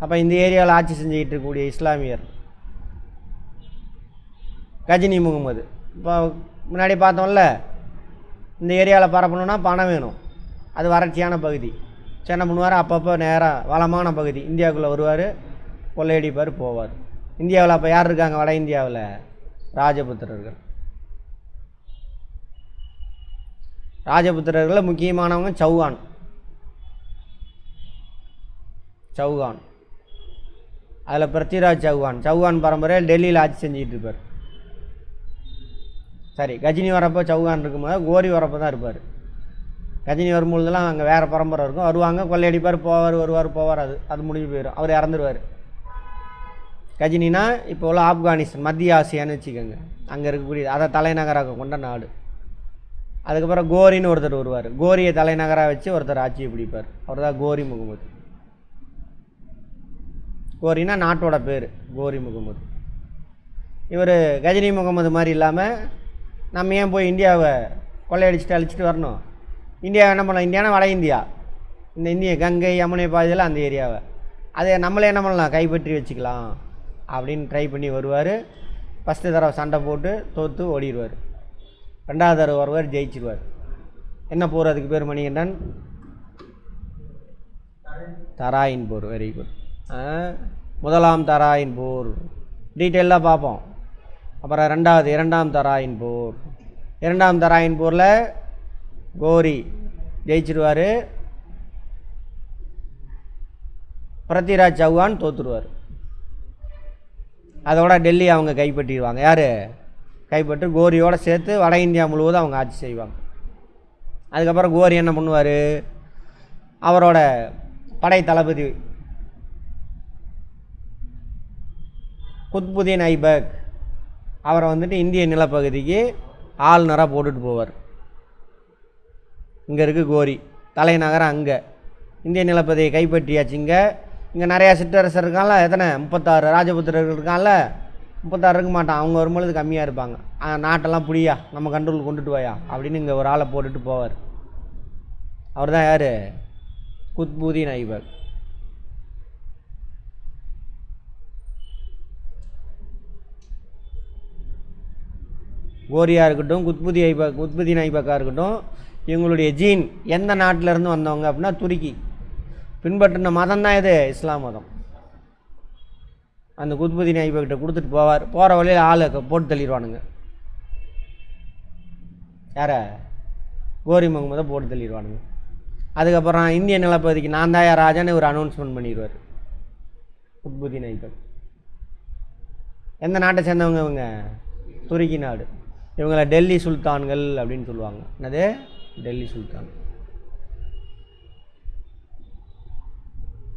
அப்போ இந்த ஏரியாவில் ஆட்சி செஞ்சுக்கிட்டு இருக்கக்கூடிய இஸ்லாமியர் கஜினி முகமது. இப்போ முன்னாடி பார்த்தோம்ல, இந்த ஏரியாவில் பரப்பணுன்னா பணம் வேணும். அது வறட்சியான பகுதி. சென்னை பண்ணுவார், அப்பப்போ நேராக வளமான பகுதி இந்தியாவுக்குள்ளே வருவார், கொள்ளையடிப்பார், போவார். இந்தியாவில் அப்போ யார் இருக்காங்க? வட இந்தியாவில் ராஜபுத்திரர்கள். ராஜபுத்திரர்களில் முக்கியமானவங்க சௌகான். அதில் பிருத்திவிராஜ் சௌகான் பரம்பரையில் டெல்லியில் ஆட்சி செஞ்சுக்கிட்டு இருப்பார். சரி, கஜினி வரப்போ சௌகான் இருக்கும்போது கோரி வரப்போ தான் இருப்பார். கஜினி வரும்பொழுதெல்லாம் அங்கே வேறு பரம்பரை இருக்கும், வருவாங்க, கொள்ளையடிப்பார், வருவார், அது முடிஞ்சு போயிடும், அவர் இறந்துருவார். கஜினினா இப்போ உள்ள ஆப்கானிஸ்தான், மத்திய ஆசியான்னு வச்சுக்கோங்க, அங்கே இருக்கக்கூடிய அதை தலைநகராக கொண்ட நாடு. அதுக்கப்புறம் கோரின்னு ஒருத்தர் வருவார், கோரியை தலைநகராக வச்சு ஒருத்தர் ஆட்சியை பிடிப்பார், அவர் தான் கோரி முகமது. கோரினா நாட்டோட பேர், கோரி முகமது. இவர் கஜினி முகமது மாதிரி இல்லாமல் நம்ம ஏன் போய் இந்தியாவை கொள்ளையடிச்சிட்டு அழிச்சிட்டு வரணும்? இந்தியாவை என்ன பண்ணலாம்? இந்தியானா வட இந்தியா, இந்த இந்திய கங்கை யமுனை பாதையில் அந்த ஏரியாவை அதை நம்மளே என்ன பண்ணலாம், கைப்பற்றி வச்சுக்கலாம் அப்படின்னு ட்ரை பண்ணி வருவார். ஃபஸ்ட்டு தடவை சண்டை போட்டு தோற்று ஓடிடுவார். ரெண்டாவது தடவை வருவார், ஜெயிச்சிருவார். என்ன போர் அதுக்கு பேர் மணிகண்டன்? தராயின் போர். Very good. முதலாம் தராயின் போர் டீட்டெயிலாக பார்ப்போம். அப்புறம் இரண்டாம் தராயின் போர். இரண்டாம் தராயின் போரில் கோரி ஜெயிச்சிருவார், பிருத்திவிராஜ் சௌஹான் தோற்றுருவார். அதோட டெல்லி அவங்க கைப்பற்றிடுவாங்க. யார் கைப்பற்றி கோரியோடு சேர்த்து வட இந்தியா முழுவதும் அவங்க ஆட்சி செய்வாங்க. அதுக்கப்புறம் கோரி என்ன பண்ணுவார், அவரோட படை தளபதி குத்புதீன் ஐபக் அவரை வந்துட்டு இந்திய நிலப்பகுதிக்கு ஆளுநராக போட்டுட்டு போவார். இங்கே இருக்குது கோரி தலைநகரம், அங்கே இந்திய நிலப்பகுதியை கைப்பற்றியாச்சு. இங்கே நிறையா சிற்றரசர் இருக்கான்ல, எத்தனை 36 ராஜபுத்திரர்கள் இருக்கான்ல, 36 இருக்க மாட்டான், அவங்க வரும்பொழுது கம்மியாக இருப்பாங்க. நாட்டெல்லாம் புடியா, நம்ம கண்ட்ரோல் கொண்டுட்டு போயா அப்படின்னு இங்கே ஒரு ஆளை போட்டுட்டு போவார். அவர் தான் யார்? குத்புதீன் ஐபக். கோரியா இருக்கட்டும், குத்புதீன் ஐபக்காக இருக்கட்டும், இவங்களுடைய ஜீன் எந்த நாட்டிலேருந்து வந்தவங்க அப்படின்னா துருக்கி. பின்பற்றின மதம் தான் இது, இஸ்லாம் மதம். அந்த குத்புதீன் ஐபக்கிட்ட கொடுத்துட்டு போவார். போகிற வழியில் ஆளை போட்டு தள்ளிடுவானுங்க. யாரை? கோரி முகமதை போட்டு தள்ளிடுவானுங்க. அதுக்கப்புறம் இந்திய நிலப்பகுதிக்கு நான் தான் ராஜான்னு ஒரு அனௌன்ஸ்மெண்ட் பண்ணிடுவார் குத்புதீன் ஐபக். எந்த நாட்டை சேர்ந்தவங்க இவங்க? துருக்கி நாடு. இவங்களை டெல்லி சுல்தான்கள் அப்படின்னு சொல்லுவாங்க. என்னது? டெல்லி சுல்தான்.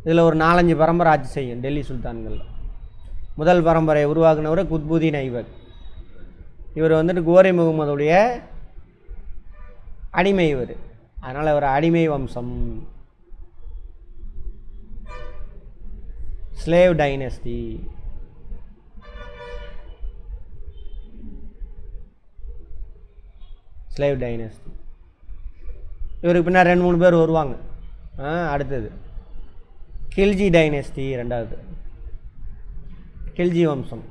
இதில் ஒரு 4-5 பரம்பரை ஆட்சி செய்யும் டெல்லி சுல்தான்கள். முதல் பரம்பரையை உருவாக்குனவர் குத்புதீன் ஐபக். இவர் வந்துட்டு கோரி முகமதுடைய அடிமை இவர், அதனால் இவர் அடிமை வம்சம், ஸ்லேவ் டைனஸ்டி. Slave dynasty. இவருக்கு பின்னாடி 2-3 பேர் வருவாங்க. அடுத்தது கில்ஜி டைனஸ்டி, ரெண்டாவது கில்ஜி வம்சம்.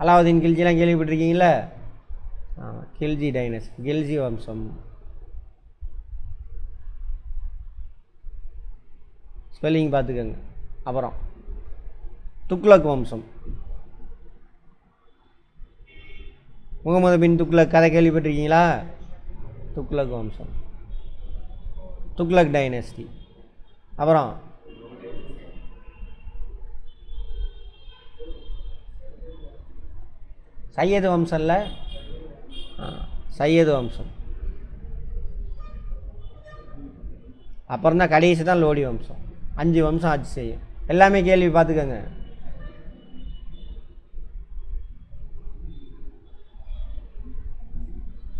அலாவுதீன் கில்ஜிலாம் கேள்விப்பட்டிருக்கீங்களா? கில்ஜி டைனஸ்டி, கில்ஜி வம்சம். ஸ்பெல்லிங் பார்த்துக்கோங்க. அப்புறம் துக்ளக் வம்சம். முகமது பின் துக்ளக் கதை கேள்விப்பட்டிருக்கீங்களா? துக்ளக் வம்சம், துக்ளக் டைனஸ்டி. அப்புறம் சையது வம்சம்ல, சையது வம்சம். அப்புறம் தான் கடைசி தான் லோடி வம்சம். 5 வம்சம் ஆட்சி செய்யும். எல்லாமே கேள்வி பார்த்துக்கோங்க.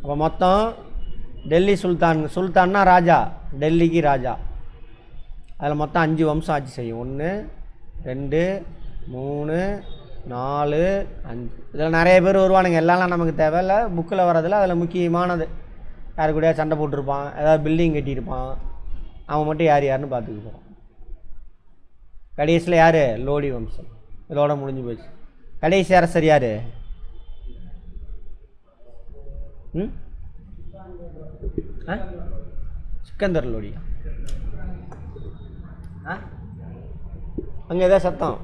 அப்போ மொத்தம் டெல்லி சுல்தான்னா ராஜா, டெல்லிக்கு ராஜா. அதில் மொத்தம் 5 வம்சம் ஆட்சி செய்யும். 1 2 3 4 5. இதில் நிறைய பேர் வருவானுங்க. எல்லாம் நமக்கு தேவையில்லை, புக்கில் வர்றதில்ல. அதில் முக்கியமானது யாரு கூடயா சண்டை போட்டிருப்பான், ஏதாவது பில்டிங் கட்டியிருப்பான், அவன் மட்டும் யாருன்னு பார்த்துக்குவோம். கடைசியில் யார்? லோடி வம்சம். இதோட முடிஞ்சு போச்சு. கடைசி அரசர் யார்? சிக்கந்தர் லோடியா? அங்கே ஏதாவது சத்தம்?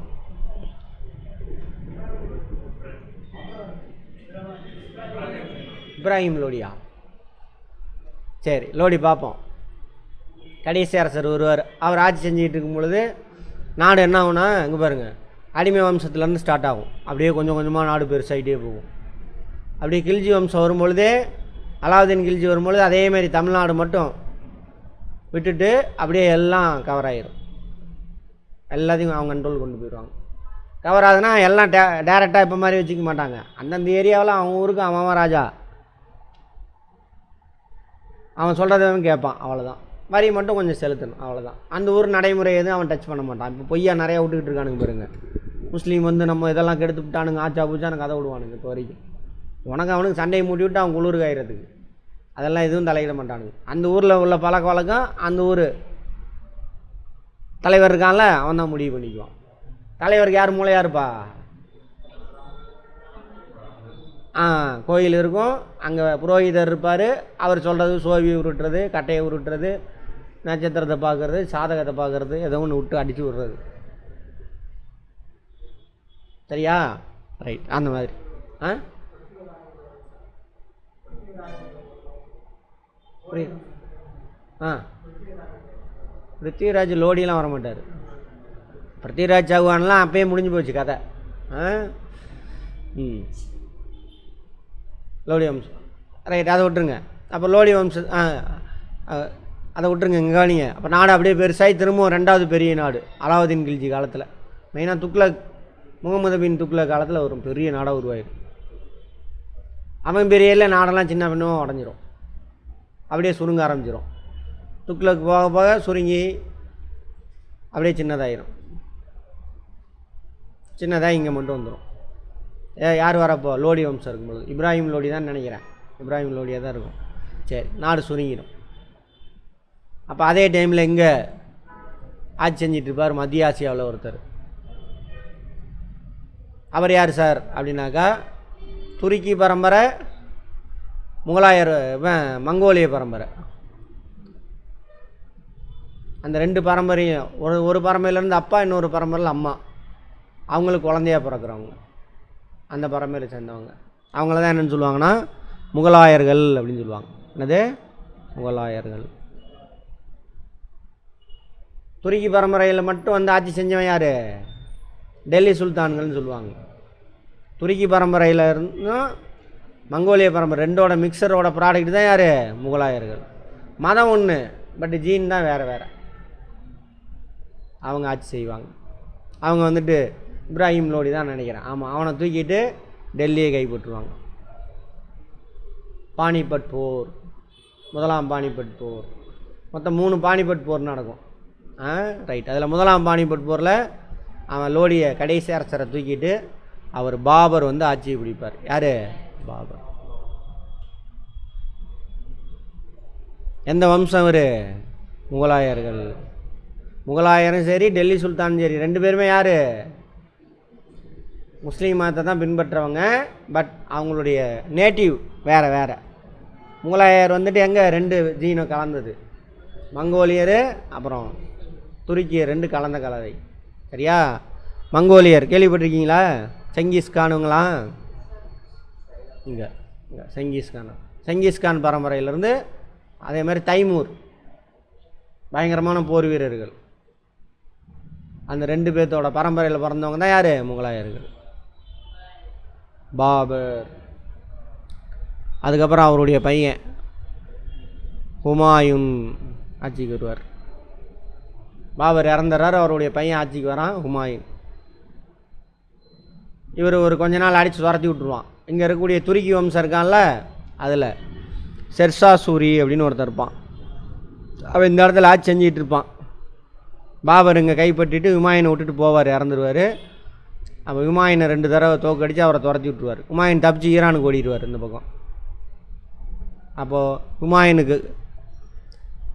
இப்ராஹிம் லோடியா? சரி, லோடி பார்ப்போம். கடைசி அரசர் ஒருவர், அவர் ஆட்சி செஞ்சுக்கிட்டு இருக்கும் பொழுது நாடு என்ன ஆகுனா, இங்கே பாருங்கள், அடிமை வம்சத்துலேருந்து ஸ்டார்ட் ஆகும். அப்படியே கொஞ்சம் கொஞ்சமாக நாடு பெருசாகிட்டே போகும். அப்படியே கில்ஜி வம்சம் வரும்பொழுதே, அலாவுதீன் கில்ஜி வரும்பொழுது அதேமாதிரி தமிழ்நாடு மட்டும் விட்டுட்டு அப்படியே எல்லாம் கவர் ஆகிரும். எல்லாத்தையும் அவங்க கண்ட்ரோல் கொண்டு போயிடுவாங்க. கவர் ஆகுதுன்னா எல்லாம் டேரெக்டாக இப்போ மாதிரி வச்சுக்க மாட்டாங்க. அந்தந்த ஏரியாவில் அவன் ஊருக்கு அவன் ராஜா, அவன் சொல்கிறத கேட்பான், அவ்வளோதான். வரி மட்டும் கொஞ்சம் செலுத்தணும், அவ்வளோதான். அந்த ஊர் நடைமுறை எதுவும் அவன் டச் பண்ண மாட்டான். இப்போ பொய்யா நிறையா விட்டுக்கிட்டு இருக்கானுங்க பாருங்க. முஸ்லீம் வந்து நம்ம இதெல்லாம் கெடுத்து விட்டானுங்க, ஆச்சா பூச்சானு கதை விடுவானுங்க. இப்போ வரைக்கும் உனக்கு அவனுக்கு சண்டையை மூட்டி விட்டு அவன் குளிர் காய்கிறதுக்கு அதெல்லாம் எதுவும் தலையிட மாட்டானுங்க. அந்த ஊரில் உள்ள பழக்க வழக்கம் அந்த ஊர் தலைவர் இருக்கான்ல அவன் தான் முடிவு பண்ணிக்குவான். தலைவருக்கு யார் மூளையாக இருப்பா? கோயில் இருக்கும், அங்கே புரோகிதர் இருப்பார். அவர் சொல்கிறது சோவி உருட்டுறது, கட்டையை உருட்டுறது, நட்சத்திரத்தை பார்க்குறது, சாதகத்தை பார்க்குறது, ஏதோ ஒன்று விட்டு அடித்து விடுறது. சரியா? ரைட். அந்த மாதிரி புரியுது. பிருத்திவிராஜ் லோடியெலாம் வர மாட்டார். பிருத்திவிராஜ் சௌஹான்லாம் அப்பயே முடிஞ்சு போச்சு கதை. லோடி வம்சம் ரைட், அதை விட்டுருங்க. அப்போ லோடி வம்சம் அதை விட்டுருங்க. இங்கே கவனிங்க. அப்போ நாடு அப்படியே பெருசாகி திரும்பவும் 2வது பெரிய நாடு அலாவுதீன் கில்ஜி காலத்தில், மெயினாக துக்ளக் முகமது பின் துக்ளக் காலத்தில் ஒரு பெரிய நாடாக உருவாயிடும். அவன் பெரிய இல்லை, நாடெல்லாம் சின்ன பின்னமாக உடஞ்சிரும், அப்படியே சுருங்க ஆரம்பிச்சிடும். துக்ளக் போக போக சுருங்கி அப்படியே சின்னதாகிடும். சின்னதாக இங்கே மட்டும் வந்துடும். யார் வரப்போ? லோடி வம்சம் இருக்கும்போது இப்ராஹிம் லோடி தான் நினைக்கிறேன். இப்ராஹிம் லோடியாக தான் இருக்கும். சரி, நாடு சுருங்கிடும். அப்போ அதே டைமில் இங்கே ஆட்சி செஞ்சிட்ருப்பார் மத்திய ஆசியாவில் ஒருத்தர். அவர் யார் சார் அப்படின்னாக்கா, துருக்கி பரம்பரை, முகலாயர், மங்கோலிய பரம்பரை. அந்த 2 பரம்பரையும் ஒரு பரம்பரையிலேருந்து அப்பா, இன்னொரு பரம்பரையில் அம்மா. அவங்களுக்கு குழந்தையாக பிறக்கிறவங்க அந்த பரம்பரையை சேர்ந்தவங்க. அவங்கள தான் என்னென்னு சொல்லுவாங்கன்னா முகலாயர்கள் அப்படின்னு சொல்லுவாங்க. என்னது? முகலாயர்கள். துருக்கி பரம்பரையில் மட்டும் வந்து ஆட்சி செஞ்சவன் யார்? டெல்லி சுல்தான்கள்னு சொல்லுவாங்க. துருக்கி பரம்பரையில் இருந்தும் மங்கோலிய பரம்பரை 2ஓட மிக்சரோட ப்ராடக்ட் தான் யார்? முகலாயர்கள். மதம் ஒன்று, பட் ஜீன் தான் வேறு வேறு. அவங்க ஆட்சி செய்வாங்க. அவங்க வந்துட்டு இப்ராஹிம் லோடி தான் நினைக்கிறேன். ஆமாம், அவனை தூக்கிட்டு டெல்லியை கைப்பற்றுவாங்க. பானிபட் போர், 1ஆம் பானிபட் போர், மொத்தம் 3 பானிபட் போர் நடக்கும். ரைட். அதில் 1ஆம் பானிபட் போரில் அவன் லோடியை கடைசி அரசரை தூக்கிட்டு அவர் பாபர் வந்து ஆட்சியை பிடிப்பார். யார்? பாபர். எந்த வம்சம் அவர்? முகலாயர்கள். முகலாயரும் சரி, டெல்லி சுல்தானும் சரி, 2 பேருமே யார்? முஸ்லீம் மதத்தை தான் பின்பற்றவங்க. பட் அவங்களுடைய நேட்டிவ் வேறு வேறு. முகலாயர் வந்துட்டு எங்கே 2 ஜீனம் கலந்தது, மங்கோலியர் அப்புறம் துருக்கியர், 2 கலந்த கலவை. சரியா? மங்கோலியர் கேள்விப்பட்டிருக்கீங்களா? செங்கிஸ்கானுங்களாம் இங்கே செங்கிஸ்கான் பரம்பரையிலேருந்து. அதே மாதிரி தைமூர், பயங்கரமான போர் வீரர்கள். அந்த 2 பேர்த்தோட பரம்பரையில் பிறந்தவங்க தான் யார்? முகலாயர்கள். பாபர். அதுக்கப்புறம் அவருடைய பையன் ஹுமாயூன் ஆட்சிக்கு வருவார். பாபர் இறந்துறார், அவருடைய பையன் ஆட்சிக்கு வரான், ஹுமாயூன். இவர் ஒரு கொஞ்ச நாள் அடித்து துரத்தி விட்ருவான். இங்கே இருக்கக்கூடிய துருக்கி வம்சம் இருக்கான்ல, அதில் ஷெர்ஷா சூரி அப்படின்னு ஒருத்தர் இருப்பான். அவன் இந்த இடத்துல ஆட்சி செஞ்சிகிட்டு இருப்பான். பாபர் இங்கே கைப்பற்றிட்டு ஹுமாயூனை விட்டுட்டு போவார், இறந்துருவார். அப்போ ஹுமாயூனை 2 தடவை தோக்கடித்து அவரை துரத்தி விட்டுருவார். ஹுமாயூன் தப்பிச்சு ஈரானுக்கு ஓடிடுவார் இந்த பக்கம். அப்போது ஹுமாயூனுக்கு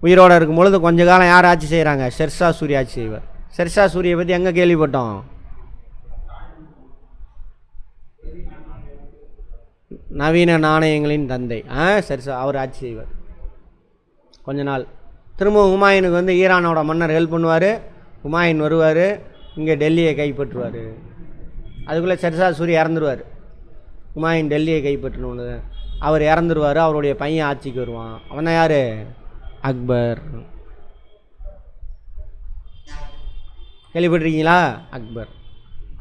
உயிரோடு இருக்கும் பொழுது கொஞ்ச காலம் யார் ஆட்சி செய்கிறாங்க? ஷெர்ஷா சூரி ஆட்சி செய்வார். ஷெர்ஷா சூரியை பற்றி எங்கே கேள்விப்பட்டோம்? நவீன நாணயங்களின் தந்தை. ஷெர்ஷா, அவர் ஆட்சி செய்வார் கொஞ்ச நாள். திரும்ப ஹுமாயூனுக்கு வந்து ஈரானோட மன்னர் ஹெல்ப் பண்ணுவார். ஹுமாயூன் வருவார், இங்கே டெல்லியை கைப்பற்றுவார். அதுக்குள்ளே ஷெர்ஷா சூரி இறந்துருவார். ஹுமாயூன் டெல்லியை கைப்பற்றணுன்னு அவர் இறந்துருவார். அவருடைய பையன் ஆட்சிக்கு வருவான். அவன் தான் யார்? அக்பர். கேள்விப்பட்டிருக்கீங்களா? அக்பர்.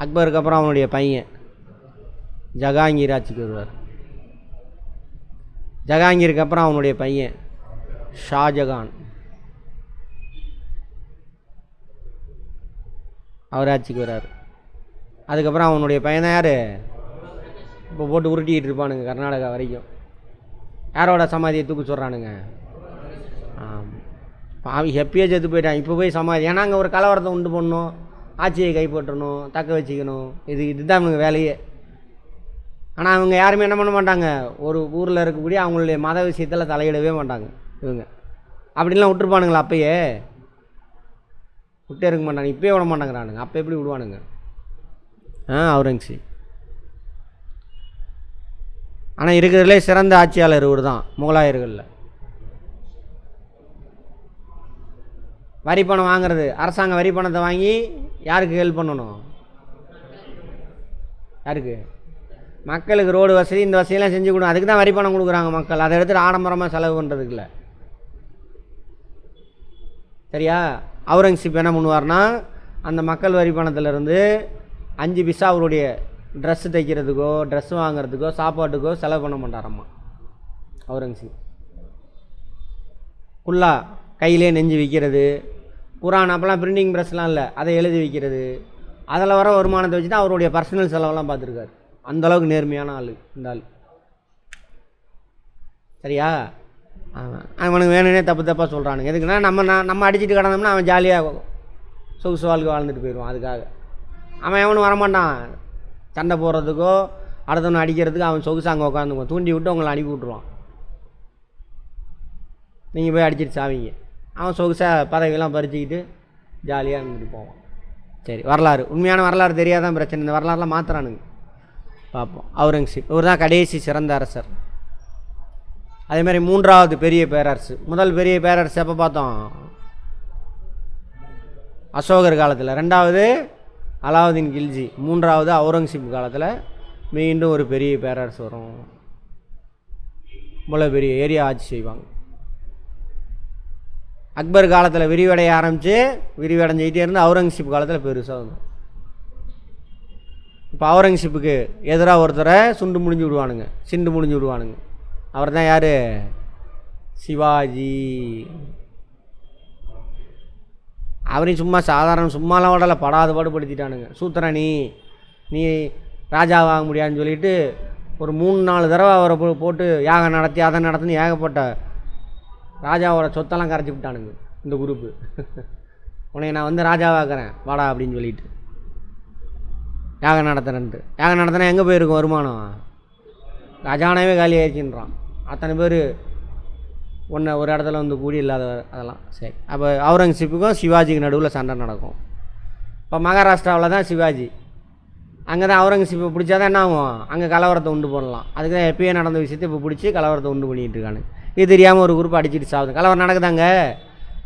அக்பருக்கு அப்புறம் அவனுடைய பையன் ஜஹாங்கீர் ஆட்சிக்கு வருவார். ஜஹாங்கீருக்கு அப்புறம் அவனுடைய பையன் ஷாஜகான். அவர் ஆட்சிக்கு வர்றாரு. அதுக்கப்புறம் அவனுடைய பையன் தான் யார் இப்போ போட்டு உருட்டிக்கிட்டு இருப்பானுங்க கர்நாடகா வரைக்கும். யாரோட சமாதியை தூக்கு சொல்கிறானுங்க? பாவி ஹெப்பியாக செத்து போயிட்டான். இப்போ போய் சமாதி, ஏன்னா அங்கே ஒரு கலவரத்தை உண்டு பண்ணணும், ஆட்சியை கைப்பற்றணும், தக்க வச்சுக்கணும், இதுதான் அவங்க வேலையே. ஆனால் அவங்க யாருமே என்ன பண்ண மாட்டாங்க, ஒரு ஊரில் இருக்கக்கூடிய அவங்களுடைய மத விஷயத்தில் தலையிடவே மாட்டாங்க இவங்க. அப்படின்லாம் விட்டுருப்பானுங்களா? அப்பயே விட்டே இருக்க மாட்டாங்க, இப்போயே விட மாட்டாங்கிறானுங்க. அப்போ எப்படி விடுவானுங்க? அவுரங்கசீப். ஆனால் இருக்கிறதுலே சிறந்த ஆட்சியாளர் இவர் தான் முகலாயர்களில். வரி பணம் வாங்கிறது, அரசாங்க வரி பணத்தை வாங்கி யாருக்கு ஹெல்ப் பண்ணணும்? யாருக்கு? மக்களுக்கு ரோடு வசதி, இந்த வசதியெல்லாம் செஞ்சு கொடுங்க. அதுக்கு தான் வரி பணம் கொடுக்குறாங்க மக்கள். அதை எடுத்துகிட்டு ஆடம்பரமாக செலவு பண்ணுறதுக்கு இல்லை. சரியா? அவுரங்கசீப் என்ன பண்ணுவார்னா, அந்த மக்கள் வரி பணத்திலேருந்து 5 பைசா அவருடைய ட்ரெஸ்ஸு தைக்கிறதுக்கோ, ட்ரெஸ்ஸு வாங்கிறதுக்கோ, சாப்பாட்டுக்கோ செலவு பண்ண மாட்டாரம்மா அவுரங்கசீப். ஃபுல்லாக கையிலே நெஞ்சு விற்கிறது, குரான் அப்போலாம் பிரிண்டிங் ப்ரெஸ்லாம் இல்லை, அதை எழுதி வைக்கிறது, அதில் வர வருமானத்தை வச்சு தான் அவருடைய பர்சனல் செலவெல்லாம் பார்த்துருக்காரு. அந்தளவுக்கு நேர்மையான ஆள் இந்த ஆள். சரியா? அவனுக்கு வேணுன்னே தப்பு தப்பாக சொல்கிறானுங்க. எதுக்குன்னா நம்ம அடிச்சுட்டு கிடந்தோம்னா அவன் ஜாலியாக சொகுசு வாழ்க்கை வாழ்ந்துட்டு போயிடுவான். அதுக்காக அவன் எவனும் வரமாட்டான் சண்டை போடுறதுக்கோ அடுத்தவனை அடிக்கிறதுக்கு. அவன் சொகுசு அங்கே உட்காந்துக்குவான், தூண்டி விட்டு உங்களை அனுப்பி விட்ருவான். நீங்கள் போய் அடிச்சிட்டு சாவீங்க. அவன் சொகுசாக பதவியெல்லாம் பறிச்சுக்கிட்டு ஜாலியாக இருந்துட்டு போவான். சரி, வரலாறு உண்மையான வரலாறு தெரியாதான் பிரச்சனை. இந்த வரலாறுலாம் மாற்றுறானுங்க. பார்ப்போம். அவுரங்கசீப் இவர் தான் கடைசி சிறந்த அரசர். அதேமாதிரி 3வது பெரிய பேரரசு. முதல் பெரிய பேரரசு எப்போ பார்த்தோம்? அசோகர் காலத்தில். 2வது அலாவுதீன் கில்ஜி. 3வது அவுரங்கசீப் காலத்தில் மீண்டும் ஒரு பெரிய பேரரசு வரும். இவ்வளோ பெரிய ஏரியா ஆட்சி செய்வாங்க. அக்பர் காலத்தில் விரிவடைய ஆரம்பித்து விரிவடைஞ்சிக்கிட்டே இருந்து அவுரங்கசீப் காலத்தில் பெருசாக வரும். இப்போ அவுரங்கசீப்புக்கு எதிராக ஒருத்தரை சுண்டு முடிஞ்சு விடுவானுங்க, சிண்டு முடிஞ்சு விடுவானுங்க. அவர் தான் யார்? சிவாஜி. அவரையும் சும்மா சும்மாலாம் விடலை, படாத பாடுபடுத்திட்டானுங்க. சூத்திரனி நீ ராஜா வாங்க முடியாதுன்னு சொல்லிட்டு ஒரு 3-4 தடவை அவரை போட்டு யாகம் நடத்தி அதை நடத்துன்னு ஏகப்பட்ட ராஜாவோட சொத்தெல்லாம் கரைச்சி விட்டானுங்க இந்த குரூப்பு. உன்னை நான் வந்து ராஜாவாக்குறேன் வாடா அப்படின்னு சொல்லிட்டு யாகம் நடத்துறேன்ட்டு. யாகம் நடத்தினா எங்கே போயிருக்கும் வருமானம்? கஜானாவே காலி ஆயிடுச்சுன்றான். அத்தனை பேர் ஒரு இடத்துல வந்து கூடி இல்லாத அதெல்லாம். சரி, அப்போ அவுரங்கசீப்புக்கும் சிவாஜிக்கு நடுவில் சண்டை நடக்கும். இப்போ மகாராஷ்டிராவில் தான் சிவாஜி. அங்கே தான் அவுரங்கசீப்பை பிடிச்சா தான் என்ன ஆகும்? அங்கே கலவரத்தை உண்டு பண்ணலாம். அதுக்கு தான் எப்பயே நடந்த விஷயத்தை இப்போ பிடிச்சி கலவரத்தை உண்டு பண்ணிகிட்டு இருக்கானு. இது தெரியாமல் ஒரு குரூப் அடிச்சுட்டு சாகுது. கலவரம் நடக்குதாங்க.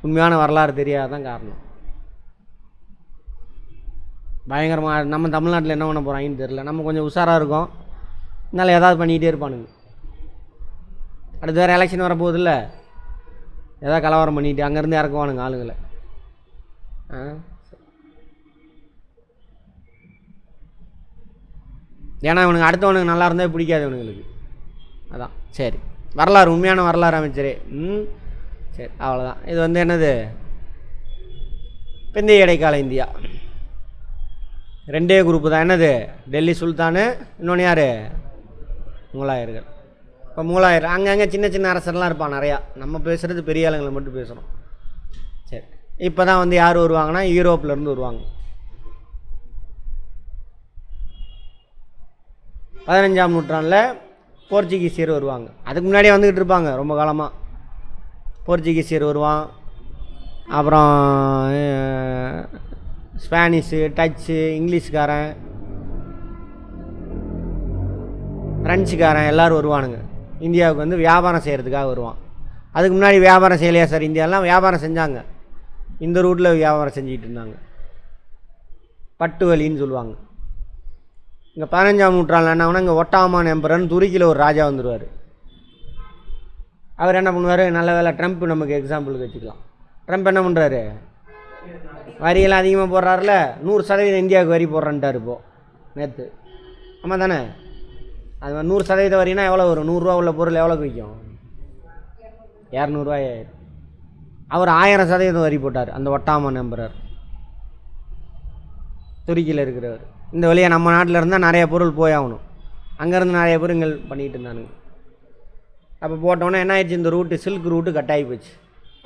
உண்மையான வரலாறு தெரியாதான் காரணம். பயங்கரமாக நம்ம தமிழ்நாட்டில் என்ன பண்ண போகிறாங்கன்னு தெரில. நம்ம கொஞ்சம் உஷாராக இருக்கோம், அதனால் ஏதாவது பண்ணிக்கிட்டே இருப்பானுங்க. அடுத்து வேறு எலெக்ஷன் வரப்போகுது இல்லை, ஏதாவது கலவரம் பண்ணிட்டு அங்கேருந்து இறக்குவானுங்க ஆளுங்களை. ஏன்னா இவனுக்கு அடுத்தவனுக்கு நல்லா இருந்தால் பிடிக்காது இவனுங்களுக்கு. அதான். சரி, வரலாறு உண்மையான வரலாறு அமைச்சரே. சரி, அவ்வளோதான். இது வந்து என்னது? பிந்தைய இடைக்கால இந்தியா. 2 குரூப்பு தான். என்னது? டெல்லி சுல்தானு, இன்னொன்று யார்? முகலாயர்கள். இப்போ முகலாயர் அங்கங்கே சின்ன சின்ன அரசர்லாம் இருப்பான் நிறையா. நம்ம பேசுகிறது பெரிய ஆளுங்களை மட்டும் பேசுகிறோம். சரி, இப்போ தான் வந்து யார் வருவாங்கன்னா யூரோப்லேருந்து வருவாங்க. 15ஆம் நூற்றாண்டில் போர்ச்சுகீசியர் வருவாங்க. அதுக்கு முன்னாடியே வந்துக்கிட்டு இருப்பாங்க ரொம்ப காலமாக. போர்ச்சுகீசியர் வருவான், அப்புறம் ஸ்பானிஷு, டச்சு, இங்கிலீஷ்காரன், ஃப்ரெஞ்சுக்காரன் எல்லோரும் வருவானுங்க. இந்தியாவுக்கு வந்து வியாபாரம் செய்கிறதுக்காக வருவான். அதுக்கு முன்னாடி வியாபாரம் செய்யலையா சார்? இந்தியாலாம் வியாபாரம் செஞ்சாங்க. இந்த ரூட்டில் வியாபாரம் செஞ்சுக்கிட்டு இருந்தாங்க. பட்டு வழின்னு சொல்லுவாங்க. இங்கே 15ஆம் நூற்றாண்டில் என்ன ஆகுனா, இங்கே ஒட்டாமான் எம்பரன் துருக்கியில் ஒரு ராஜா வந்துடுவார். அவர் என்ன பண்ணுவார்? நல்ல வேலை ட்ரம்ப் நமக்கு எக்ஸாம்பிளுக்கு வச்சுக்கலாம். ட்ரம்ப் என்ன பண்ணுறாரு? வரியெல்லாம் அதிகமாக போடுறாருல, 100% இந்தியாவுக்கு வரி போடுறேன்ட்டார் இப்போது. நேற்று ஆமாம் தானே? அது 100% வரினா எவ்வளோ வரும்? 100 ரூபா உள்ள பொருள் எவ்வளோக்கு விற்கும்? 200 ரூபாய். அவர் 1000% வரி போட்டார் அந்த ஒட்டாமான் எம்பரர். துருக்கியில் இருக்கிறவர். இந்த வழியாக நம்ம நாட்டில் இருந்தால் நிறைய பொருள் போய் ஆகணும். அங்கேருந்து நிறைய பேர் இங்கே பண்ணிகிட்டு இருந்தானுங்க. அப்போ போட்டோன்னே என்ன ஆயிடுச்சு, இந்த ரூட்டு சில்க் ரூட்டு கட் ஆகி போச்சு.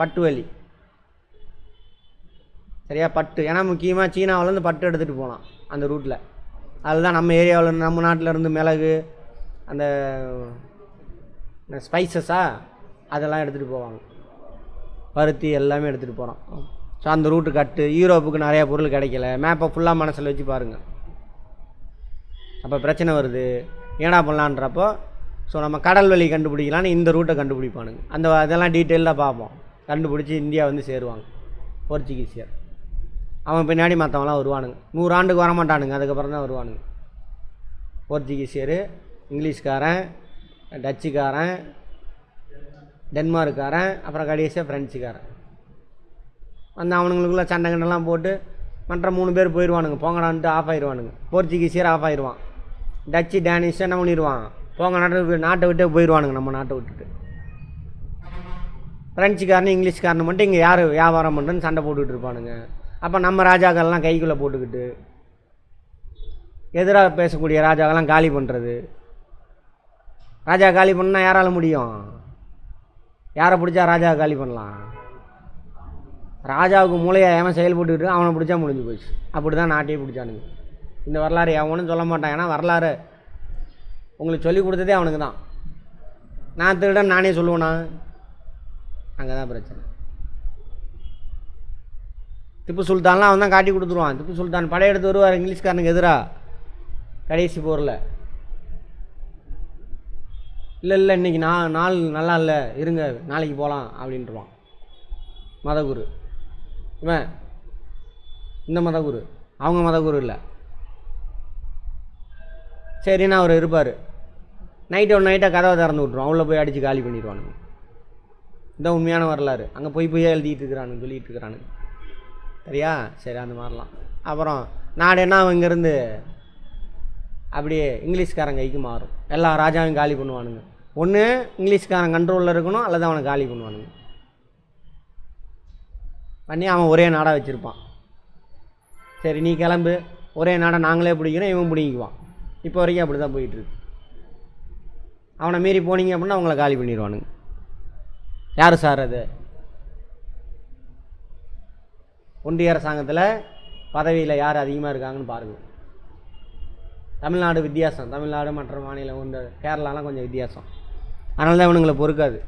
பட்டு வலி சரியா, பட்டு. ஏன்னா முக்கியமாக சீனாவிலேருந்து பட்டு எடுத்துகிட்டு போகலாம் அந்த ரூட்டில். அதுதான் நம்ம ஏரியாவில் நம்ம நாட்டில் இருந்து மிளகு அந்த ஸ்பைசஸாக அதெல்லாம் எடுத்துகிட்டு போவாங்க, பருத்தி எல்லாமே எடுத்துகிட்டு போகிறோம். ஸோ அந்த ரூட்டு கட்டு. யூரோப்புக்கு நிறையா பொருள் கிடைக்கல. மேப்பை ஃபுல்லாக மனசில் வச்சு பாருங்கள். அப்போ பிரச்சனை வருது, ஏன்னா பண்ணலான்றப்போ ஸோ நம்ம கடல் வழி கண்டுபிடிக்கலான்னு இந்த ரூட்டை கண்டுபிடிப்பானுங்க. அந்த அதெல்லாம் டீட்டெயிலாக பார்ப்போம். கண்டுபிடிச்சி இந்தியா வந்து சேருவாங்க போர்ச்சுகீசியர். அவன் பின்னாடி மற்றவங்களாம் வருவானுங்க. 100 ஆண்டுக்கு வரமாட்டானுங்க, அதுக்கப்புறம் தான் வருவானுங்க. போர்ச்சுகீசியர், இங்கிலீஷ்காரன், டச்சுக்காரன், டென்மார்க்காரன், அப்புறம் கடைசியாக ஃப்ரெஞ்சுக்காரன் வந்து அவனுங்களுக்குள்ளே சண்டை கண்டெல்லாம் போட்டு மற்ற 3 பேர் போயிடுவானுங்க. போங்கடான்ட்டு ஆஃப் ஆயிடுவானுங்க. போர்ச்சுகீசியர் ஆஃப் ஆயிடுவான். டச்சு டேனிஷ் என்ன பண்ணிடுவான், போங்க நாட்டை விட்டே போயிடுவானுங்க, நம்ம நாட்டை விட்டுட்டு. ஃப்ரெஞ்சுக்காரனு இங்கிலீஷ்காரனு மட்டும் இங்கே யார் வியாபாரம் பண்ணுறன்னு சண்டை போட்டுக்கிட்டு இருப்பானுங்க. அப்போ நம்ம ராஜாக்கள்லாம் கைக்குள்ளே போட்டுக்கிட்டு எதிராக பேசக்கூடிய ராஜாக்கெல்லாம் காலி பண்ணுறது. ராஜா காலி பண்ணால் யாரால் முடியும்? யாரை பிடிச்சா ராஜா காலி பண்ணலாம்? ராஜாவுக்கு மூளையை எவன் செயல்பட்டுக்கிட்டு அவனை பிடிச்சா முடிஞ்சு போச்சு. அப்படி தான் நாட்டையே பிடிச்சானுங்க. இந்த வரலாறு எவனும் சொல்ல மாட்டான். ஏன்னா வரலாறு உங்களுக்கு சொல்லி கொடுத்ததே அவனுக்கு தான். நான் திருடன் நானே சொல்லுவேனா? அங்கே தான் பிரச்சனை. திப்பு சுல்தான்லாம் அவன் தான் காட்டி கொடுத்துருவான். திப்பு சுல்தான் படையெடுத்து வருவார் இங்கிலீஷ்காரனுக்கு எதிராக கடைசி போரில். இல்லை இன்றைக்கி நாள் நல்லா இல்லை, இருங்க நாளைக்கு போகலாம் அப்படின்ட்டுருவான் மதகுரு. இவன் இந்த மதகுரு, அவங்க மதகுரு இல்லை. சரின்னு அவர் இருப்பார். நைட்டாக கதவை திறந்து விட்ருவான். உள்ளே போய் அடித்து காலி பண்ணிடுவானுங்க. இதான் உண்மையான வரலாறு. அங்கே போய் எழுதிட்டு இருக்கிறானுங்க, சொல்லிகிட்டு இருக்கிறானுங்க. சரியா? சரி, அந்த மாதிரிலாம். அப்புறம் நாடு என்ன இங்கேருந்து அப்படியே இங்கிலீஷ்காரன் கைக்கு மாறும். எல்லா ராஜாவையும் காலி பண்ணுவானுங்க. ஒன்று இங்கிலீஷ்காரன் கண்ட்ரோலில் இருக்கணும், அல்லது அவனை காலி பண்ணுவானுங்க. பண்ணி அவன் ஒரே நாடாக வச்சுருப்பான். சரி நீ கிளம்பு, ஒரே நாடை நாங்களே பிடிக்கிறோம், இவன் பிடிக்குவான். இப்போ வரைக்கும் அப்படி தான் போயிட்டுருக்கு. அவனை மீறி போனீங்க அப்படின்னா அவங்கள காலி பண்ணிடுவானுங்க. யார் சார் அது? ஒன்றிய அரசாங்கத்தில் பதவியில் யார் அதிகமாக இருக்காங்கன்னு பாருங்கள். தமிழ்நாடு வித்தியாசம். தமிழ்நாடு மற்ற மாநிலம் இந்த கேரளாலாம் கொஞ்சம் வித்தியாசம். அதனால தான் இவனுங்களை பொறுக்காது.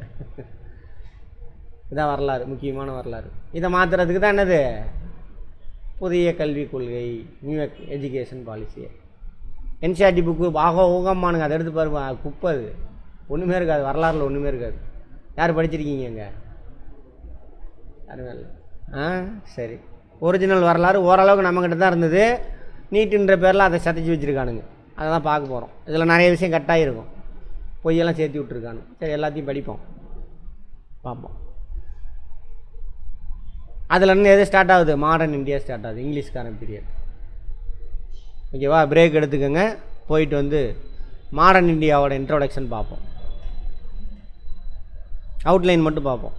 இதான் வரலாறு, முக்கியமான வரலாறு. இதை மாற்றுறதுக்கு தான் என்னது, புதிய கல்விக் கொள்கை, new education policy. NCERT book ஊகமானுங்க, அதை எடுத்து பாருங்க. குப்பை அது, ஒன்றுமே இருக்காது. வரலாறில் ஒன்றுமே இருக்காது. யார் படிச்சிருக்கீங்க இங்கே? யாருமே இல்லை. சரி, ஒரிஜினல் வரலாறு ஓரளவுக்கு நம்மக்கிட்ட தான் இருந்தது. நீட்டுன்ற பேரில் அதை சதைச்சி வச்சுருக்கானுங்க. அதை தான் பார்க்க போகிறோம். இதில் நிறைய விஷயம் கட்டாயிருக்கும், பொய்யெல்லாம் சேர்த்து விட்ருக்கானு. சரி, எல்லாத்தையும் படிப்போம், பார்ப்போம். அதுலேருந்து எது ஸ்டார்ட் ஆகுது? மாடர்ன் இந்தியா ஸ்டார்ட் ஆகுது, இங்கிலீஷ்காரன் பீரியட். ஓகேவா? பிரேக் எடுத்துக்கோங்க. போயிட்டு வந்து மாடர்ன் இந்தியாவோட இன்ட்ரோடக்ஷன் பார்ப்போம். அவுட்லைன் மட்டும் பார்ப்போம்.